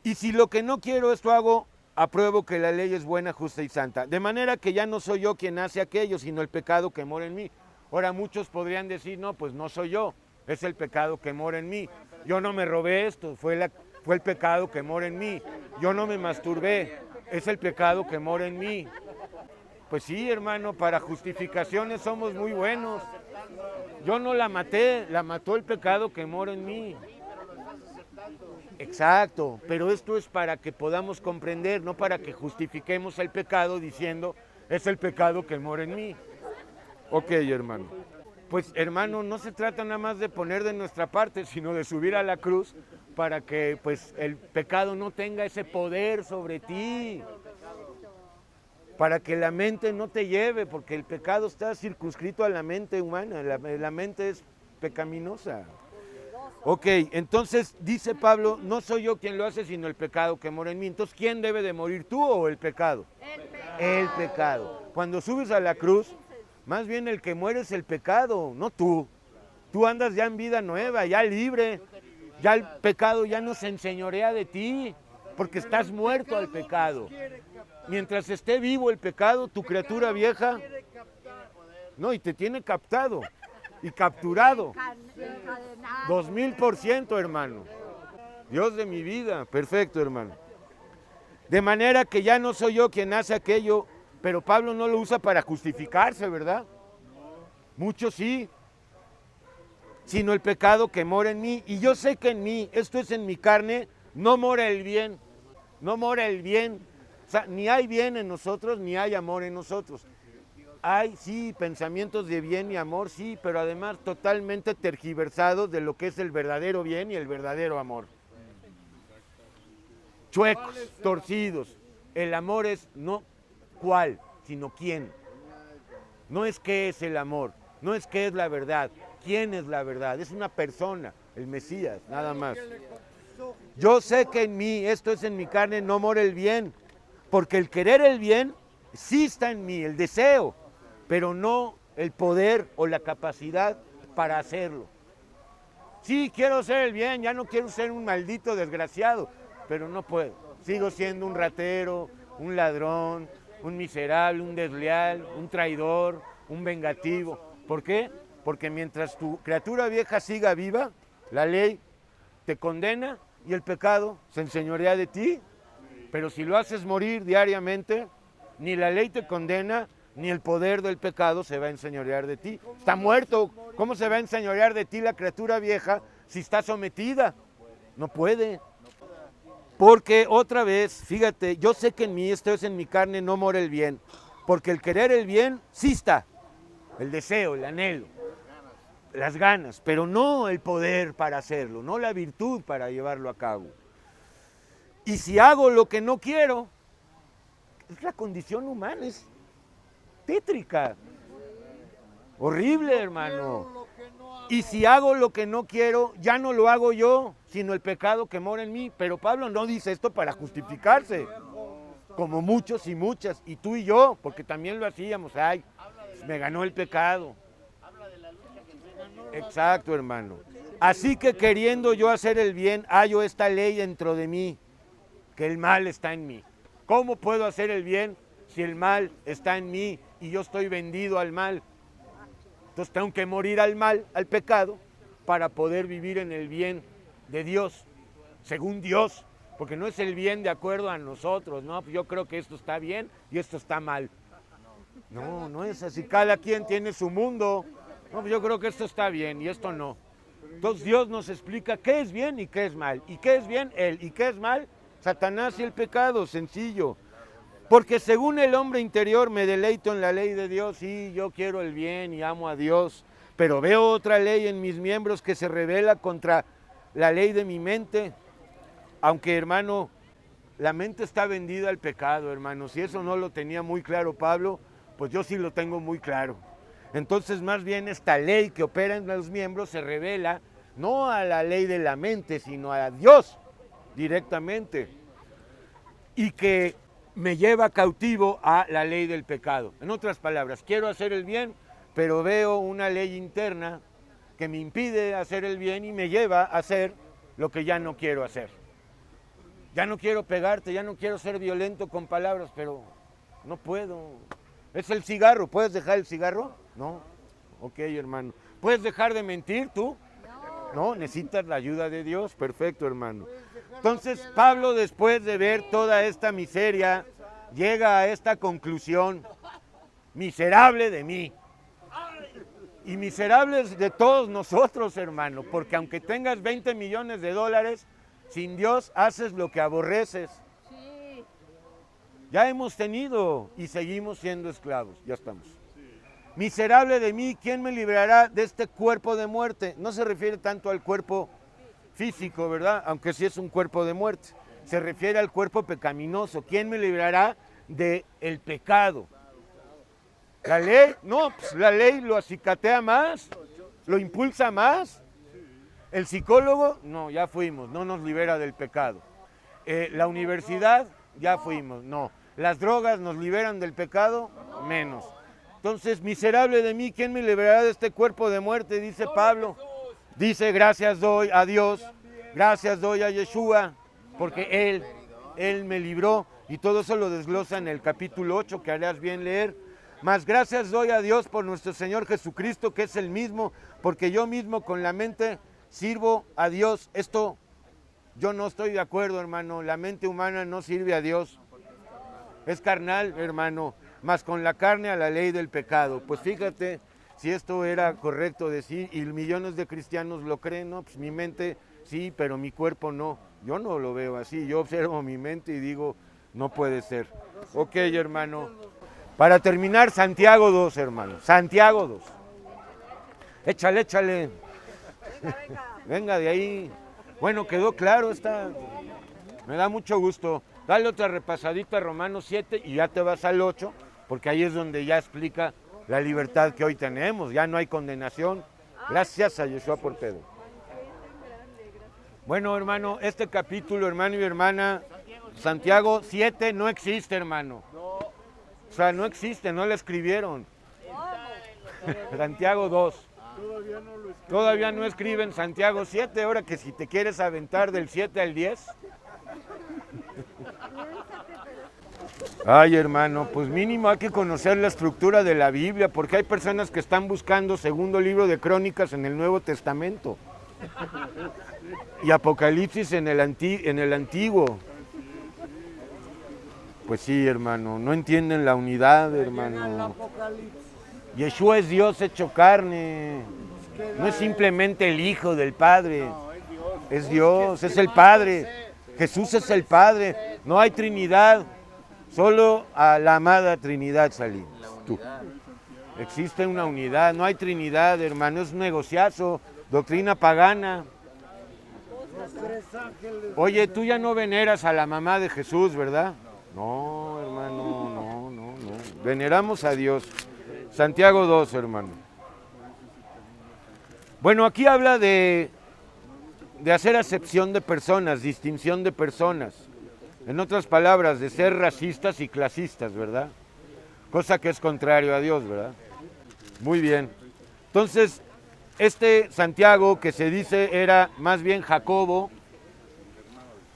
Speaker 5: Y si lo que no quiero esto hago, apruebo que la ley es buena, justa y santa. De manera que ya no soy yo quien hace aquello, sino el pecado que mora en mí. Ahora muchos podrían decir, no, pues no soy yo, es el pecado que mora en mí. Yo no me robé esto, fue el pecado que mora en mí. Yo no me masturbé, es el pecado que mora en mí. Pues sí, hermano, para justificaciones somos muy buenos. Yo no la maté, la mató el pecado que mora en mí. Exacto, pero esto es para que podamos comprender, no para que justifiquemos el pecado diciendo, es el pecado que mora en mí. Ok, hermano. Pues, hermano, no se trata nada más de poner de nuestra parte, sino de subir a la cruz para que, pues, el pecado no tenga ese poder sobre ti. Para que la mente no te lleve, porque el pecado está circunscrito a la mente humana, la mente es pecaminosa. Ok, entonces dice Pablo, no soy yo quien lo hace, sino el pecado que mora en mí. Entonces, ¿quién debe de morir, tú o el pecado? El pecado. Cuando subes a la cruz, más bien el que muere es el pecado, no tú. Tú andas ya en vida nueva, ya libre, ya el pecado ya no se enseñorea de ti, porque estás muerto al pecado. Mientras esté vivo el pecado, tu criatura vieja, no, y te tiene captado y capturado. 2000%, hermano. Dios de mi vida, perfecto, hermano. De manera que ya no soy yo quien hace aquello, pero Pablo no lo usa para justificarse, ¿verdad? Muchos sí, sino el pecado que mora en mí. Y yo sé que en mí, esto es en mi carne, no mora el bien, no mora el bien. O sea, ni hay bien en nosotros, ni hay amor en nosotros. Hay, sí, pensamientos de bien y amor, sí, pero además totalmente tergiversados de lo que es el verdadero bien y el verdadero amor. Chuecos, torcidos. El amor es no cuál, sino quién. No es qué es el amor, no es qué es la verdad, quién es la verdad. Es una persona, el Mesías, nada más. Yo sé que en mí, esto es en mi carne, no mora el bien. Porque el querer el bien sí está en mí el deseo, pero no el poder o la capacidad para hacerlo. Sí, quiero hacer el bien, ya no quiero ser un maldito desgraciado, pero no puedo. Sigo siendo un ratero, un ladrón, un miserable, un desleal, un traidor, un vengativo. ¿Por qué? Porque mientras tu criatura vieja siga viva, la ley te condena y el pecado se enseñorea de ti. Pero si lo haces morir diariamente, ni la ley te condena, ni el poder del pecado se va a enseñorear de ti. Está muerto. ¿Cómo se va a enseñorear de ti la criatura vieja si está sometida? No puede. Porque otra vez, fíjate, yo sé que en mí, esto es en mi carne, no mora el bien. Porque el querer el bien sí está. El deseo, el anhelo, las ganas, pero no el poder para hacerlo, no la virtud para llevarlo a cabo. Y si hago lo que no quiero, es la condición humana, es tétrica, horrible, hermano. Y si hago lo que no quiero, ya no lo hago yo, sino el pecado que mora en mí. Pero Pablo no dice esto para justificarse, como muchos y muchas, y tú y yo, porque también lo hacíamos. Ay, me ganó el pecado. Exacto, hermano. Así que queriendo yo hacer el bien, hallo esta ley dentro de mí, que el mal está en mí. ¿Cómo puedo hacer el bien si el mal está en mí y yo estoy vendido al mal? Entonces tengo que morir al mal, al pecado, para poder vivir en el bien de Dios, según Dios, porque no es el bien de acuerdo a nosotros, ¿no? Yo creo que esto está bien y esto está mal. No, no es así, cada quien tiene su mundo. No, yo creo que esto está bien y esto no. Entonces Dios nos explica qué es bien y qué es mal. ¿Y qué es bien? Él. ¿Y qué es mal? Satanás y el pecado, sencillo. Porque según el hombre interior me deleito en la ley de Dios. Sí, yo quiero el bien y amo a Dios. Pero veo otra ley en mis miembros que se revela contra la ley de mi mente. Aunque, hermano, la mente está vendida al pecado, hermano. Si eso no lo tenía muy claro Pablo, pues yo sí lo tengo muy claro. Entonces, más bien esta ley que opera en los miembros se revela no a la ley de la mente, sino a Dios directamente. Y que me lleva cautivo a la ley del pecado. En otras palabras, quiero hacer el bien, pero veo una ley interna que me impide hacer el bien y me lleva a hacer lo que ya no quiero hacer. Ya no quiero pegarte, ya no quiero ser violento con palabras, pero no puedo. Es el cigarro, ¿puedes dejar el cigarro? No. Ok, hermano. ¿Puedes dejar de mentir tú? No, necesitas la ayuda de Dios. Perfecto, hermano. Entonces, Pablo, después de ver toda esta miseria, llega a esta conclusión: miserable de mí. Y miserables de todos nosotros, hermano, porque aunque tengas 20 millones de dólares, sin Dios haces lo que aborreces.
Speaker 4: Sí.
Speaker 5: Ya hemos tenido y seguimos siendo esclavos, ya estamos. Miserable de mí, ¿quién me librará de este cuerpo de muerte? No se refiere tanto al cuerpo físico, ¿verdad? Aunque sí es un cuerpo de muerte. Se refiere al cuerpo pecaminoso. ¿Quién me librará del pecado? ¿La ley? No, pues la ley lo acicatea más, lo impulsa más. El psicólogo, no, ya fuimos, no nos libera del pecado. La universidad, ya fuimos, no. Las drogas nos liberan del pecado, menos. Entonces, miserable de mí, ¿quién me librará de este cuerpo de muerte? Dice Pablo. Dice, gracias doy a Dios, gracias doy a Yeshua, porque Él me libró. Y todo eso lo desglosa en el capítulo 8, que harías bien leer. Mas gracias doy a Dios por nuestro Señor Jesucristo, que es el mismo, porque yo mismo con la mente sirvo a Dios. Esto yo no estoy de acuerdo, hermano. La mente humana no sirve a Dios. Es carnal, hermano, mas con la carne a la ley del pecado. Pues fíjate si esto era correcto decir, y millones de cristianos lo creen, ¿no? Pues mi mente sí, pero mi cuerpo no. Yo no lo veo así. Yo observo mi mente y digo, no puede ser. Ok, hermano. Para terminar, Santiago 2, hermano. Santiago 2. Échale, échale. Venga de ahí. Bueno, quedó claro, me da mucho gusto. Dale otra repasadita a Romanos 7 y ya te vas al 8, porque ahí es donde ya explica la libertad que hoy tenemos. Ya no hay condenación. Gracias a Yeshua por Pedro. Bueno, hermano, este capítulo, hermano y hermana, Santiago 7 no existe, hermano. sea, no existe, no la escribieron. Santiago 2. Todavía no escriben Santiago 7, ahora que si te quieres aventar del 7 al 10. Ay, hermano, pues mínimo hay que conocer la estructura de la Biblia, porque hay personas que están buscando segundo libro de Crónicas en el Nuevo Testamento y Apocalipsis en el Antiguo. Pues sí, hermano, no entienden la unidad, hermano. Yeshua es Dios hecho carne, no es simplemente el Hijo del Padre, es Dios, es el Padre, Jesús es el Padre, no hay Trinidad, solo a la amada Trinidad salimos. Tú. Existe una unidad, no hay Trinidad, hermano, es un negociazo, doctrina pagana. Oye, tú ya no veneras a la mamá de Jesús, ¿verdad? No, hermano, no. Veneramos a Dios. Santiago 2, hermano. Bueno, aquí habla de hacer acepción de personas, distinción de personas. En otras palabras, de ser racistas y clasistas, ¿verdad? Cosa que es contrario a Dios, ¿verdad? Muy bien. Entonces, este Santiago, que se dice era más bien Jacobo,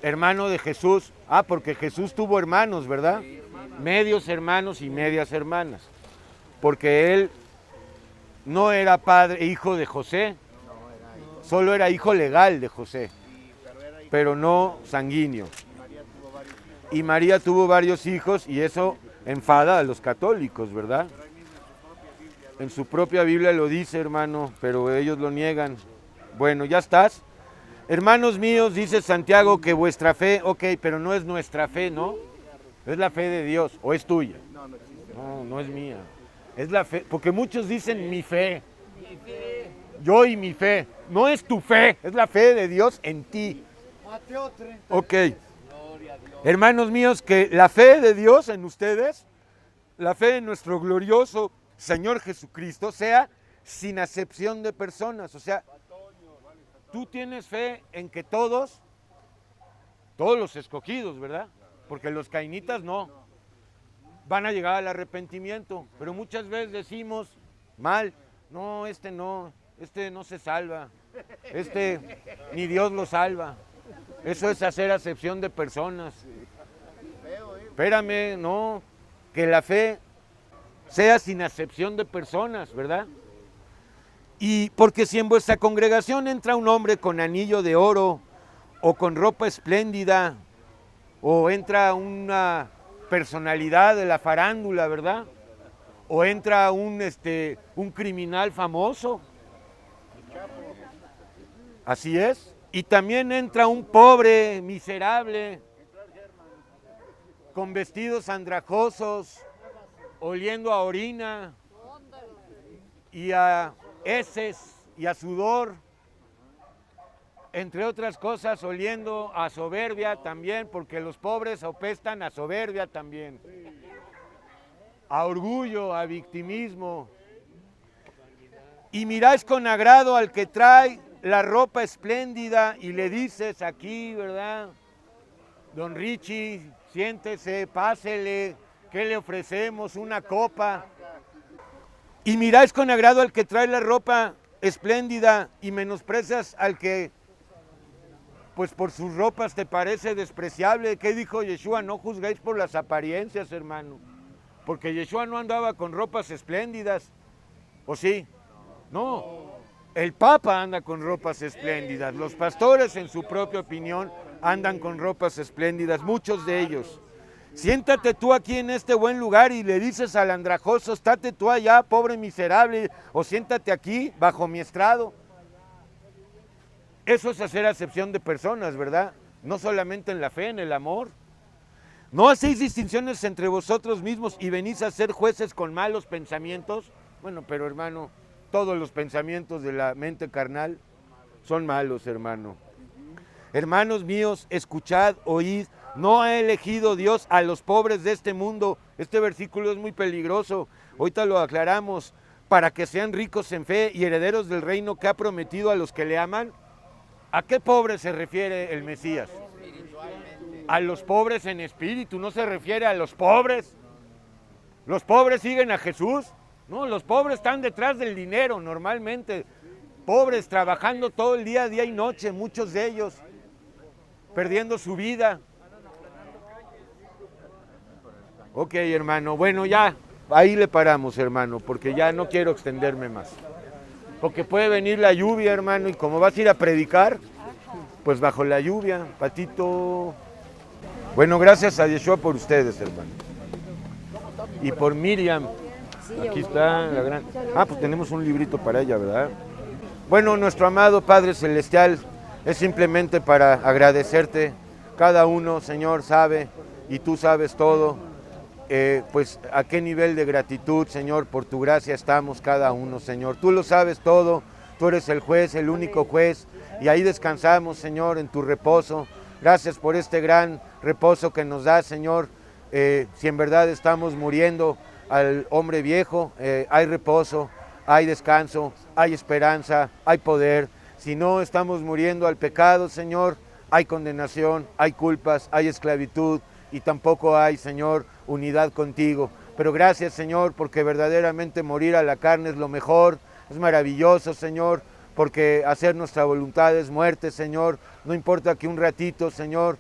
Speaker 5: hermano de Jesús. Porque Jesús tuvo hermanos, ¿verdad? Medios hermanos y medias hermanas. Porque él no era hijo de José, solo era hijo legal de José, pero no sanguíneo. Y María tuvo varios hijos y eso enfada a los católicos, ¿verdad? En su propia Biblia lo dice, hermano, pero ellos lo niegan. Bueno, ¿ya estás? Hermanos míos, dice Santiago que vuestra fe, ok, pero no es nuestra fe, ¿no? Es la fe de Dios, ¿o es tuya? No es mía. Es la fe, porque muchos dicen mi fe. Yo y mi fe. No es tu fe, es la fe de Dios en ti. Ok. Hermanos míos, que la fe de Dios en ustedes, la fe en nuestro glorioso Señor Jesucristo, sea sin acepción de personas. O sea, tú tienes fe en que todos los escogidos, ¿verdad? Porque los cainitas no. Van a llegar al arrepentimiento, pero muchas veces decimos mal, no no se salva, ni Dios lo salva. Eso es hacer acepción de personas. Espérame, no, que la fe sea sin acepción de personas, ¿verdad? Y porque si en vuestra congregación entra un hombre con anillo de oro o con ropa espléndida, o entra una personalidad de la farándula, ¿verdad? O entra un criminal famoso. Así es. Y también entra un pobre, miserable, con vestidos andrajosos, oliendo a orina y a heces y a sudor, entre otras cosas, oliendo a soberbia también, porque los pobres apestan a soberbia también, a orgullo, a victimismo. Y miráis con agrado al que trae la ropa espléndida y le dices aquí, ¿verdad? Don Richie, siéntese, pásele, ¿qué le ofrecemos? Una copa. Y miráis con agrado al que trae la ropa espléndida y menosprecias al que, pues por sus ropas te parece despreciable. ¿Qué dijo Yeshua? No juzguéis por las apariencias, hermano. Porque Yeshua no andaba con ropas espléndidas. ¿O sí? No. El Papa anda con ropas espléndidas. Los pastores, en su propia opinión, andan con ropas espléndidas. Muchos de ellos. Siéntate tú aquí en este buen lugar y le dices al andrajoso, estate tú allá, pobre miserable, o siéntate aquí, bajo mi estrado. Eso es hacer acepción de personas, ¿verdad? No solamente en la fe, en el amor. ¿No hacéis distinciones entre vosotros mismos y venís a ser jueces con malos pensamientos? Bueno, pero hermano, todos los pensamientos de la mente carnal son malos, hermano. Hermanos míos, escuchad, oíd, no ha elegido Dios a los pobres de este mundo. Este versículo es muy peligroso, ahorita lo aclaramos, para que sean ricos en fe y herederos del reino que ha prometido a los que le aman. ¿A qué pobres se refiere el Mesías? A los pobres en espíritu, no se refiere a los pobres. Los pobres siguen a Jesús, ¿no? Los pobres están detrás del dinero normalmente. Pobres trabajando todo el día y noche, muchos de ellos perdiendo su vida. Ok, hermano, bueno, ya, ahí le paramos, hermano, porque ya no quiero extenderme más. Porque puede venir la lluvia, hermano, y como vas a ir a predicar, pues bajo la lluvia, Patito. Bueno, gracias a Yeshua por ustedes, hermano. Y por Miriam. Aquí está la gran... Ah, pues tenemos un librito para ella, ¿verdad? Bueno, nuestro amado Padre Celestial, es simplemente para agradecerte. Cada uno, Señor, sabe, y tú sabes todo, pues a qué nivel de gratitud, Señor, por tu gracia estamos cada uno, Señor. Tú lo sabes todo, tú eres el juez, el único juez, y ahí descansamos, Señor, en tu reposo. Gracias por este gran reposo que nos das, Señor. Si en verdad estamos muriendo al hombre viejo, hay reposo, hay descanso, hay esperanza, hay poder. Si no estamos muriendo al pecado, Señor, hay condenación, hay culpas, hay esclavitud y tampoco hay, Señor, unidad contigo. Pero gracias, Señor, porque verdaderamente morir a la carne es lo mejor, es maravilloso, Señor, porque hacer nuestra voluntad es muerte, Señor. No importa que un ratito, Señor,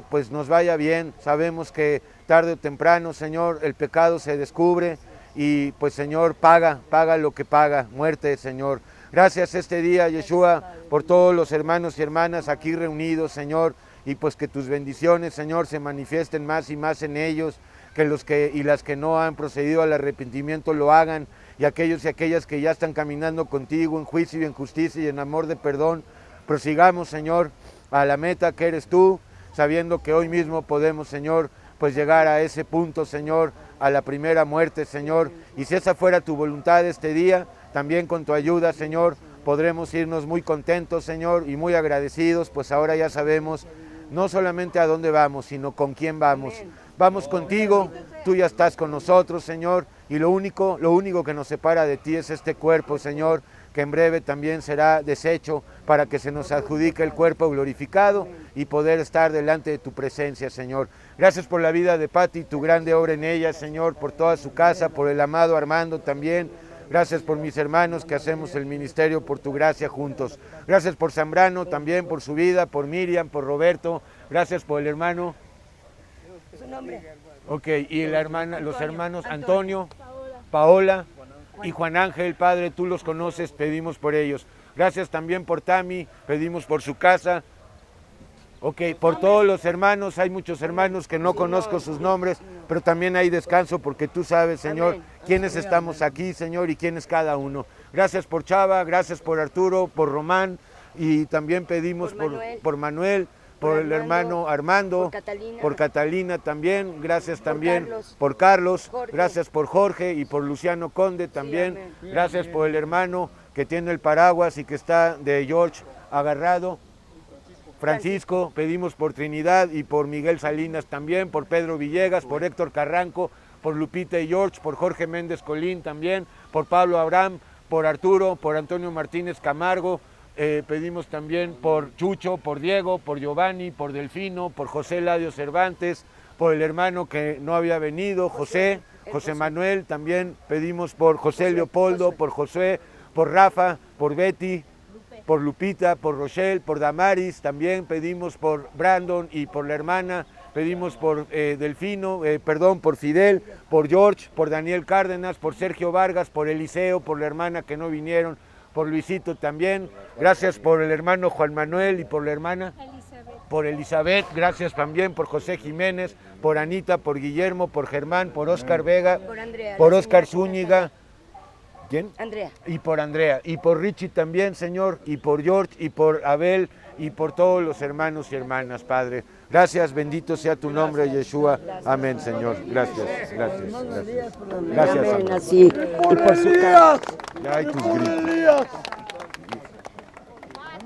Speaker 5: pues nos vaya bien. Sabemos que tarde o temprano, Señor, el pecado se descubre y pues, Señor, paga lo que paga, muerte, Señor. Gracias este día, Yeshua, por todos los hermanos y hermanas aquí reunidos, Señor, y pues que tus bendiciones, Señor, se manifiesten más y más en ellos, que los que y las que no han procedido al arrepentimiento lo hagan, y aquellos y aquellas que ya están caminando contigo en juicio y en justicia y en amor de perdón, prosigamos, Señor, a la meta que eres tú, sabiendo que hoy mismo podemos, Señor, pues llegar a ese punto, Señor, a la primera muerte, Señor, y si esa fuera tu voluntad este día, también con tu ayuda, Señor, podremos irnos muy contentos, Señor, y muy agradecidos, pues ahora ya sabemos no solamente a dónde vamos, sino con quién vamos. Vamos contigo, tú ya estás con nosotros, Señor, y lo único que nos separa de ti es este cuerpo, Señor, que en breve también será deshecho para que se nos adjudique el cuerpo glorificado y poder estar delante de tu presencia, Señor. Gracias por la vida de Pati, tu grande obra en ella, Señor, por toda su casa, por el amado Armando también. Gracias por mis hermanos que hacemos el ministerio por tu gracia juntos. Gracias por Zambrano también, por su vida, por Miriam, por Roberto. Gracias por el hermano.
Speaker 3: Su nombre.
Speaker 5: Ok, y la hermana, los hermanos Antonio, Paola y Juan Ángel, Padre, tú los conoces, pedimos por ellos. Gracias también por Tami, pedimos por su casa. Ok, por todos los hermanos, hay muchos hermanos que no conozco sus nombres, pero también hay descanso porque tú sabes, Señor, quiénes estamos aquí, Señor, y quién es cada uno. Gracias por Chava, gracias por Arturo, por Román, y también pedimos por Manuel, por el hermano Armando, por Catalina también, gracias también por Carlos, gracias por Jorge y por Luciano Conde también, gracias por el hermano que tiene el paraguas y que está de George agarrado. Francisco, pedimos por Trinidad y por Miguel Salinas también, por Pedro Villegas, por Héctor Carranco, por Lupita y George, por Jorge Méndez Colín también, por Pablo Abraham, por Arturo, por Antonio Martínez Camargo, pedimos también por Chucho, por Diego, por Giovanni, por Delfino, por José Ladio Cervantes, por el hermano que no había venido, José Manuel, también pedimos por José Leopoldo, por José, por Rafa, por Betty, por Lupita, por Rochelle, por Damaris, también pedimos por Brandon y por la hermana, pedimos por Delfino, por Fidel, por George, por Daniel Cárdenas, por Sergio Vargas, por Eliseo, por la hermana que no vinieron, por Luisito también, gracias por el hermano Juan Manuel y por la hermana, por Elizabeth, gracias también por José Jiménez, por Anita, por Guillermo, por Germán, por Oscar Vega, por Oscar Zúñiga. ¿Quién?
Speaker 3: Andrea.
Speaker 5: Y por Andrea, y por Richie también, Señor, y por George, y por Abel, y por todos los hermanos y hermanas, Padre. Gracias, bendito sea tu nombre, Yeshua. Amén, Señor. Gracias.
Speaker 3: Amén, así. Y por su casa.
Speaker 5: Ya hay tus gritos.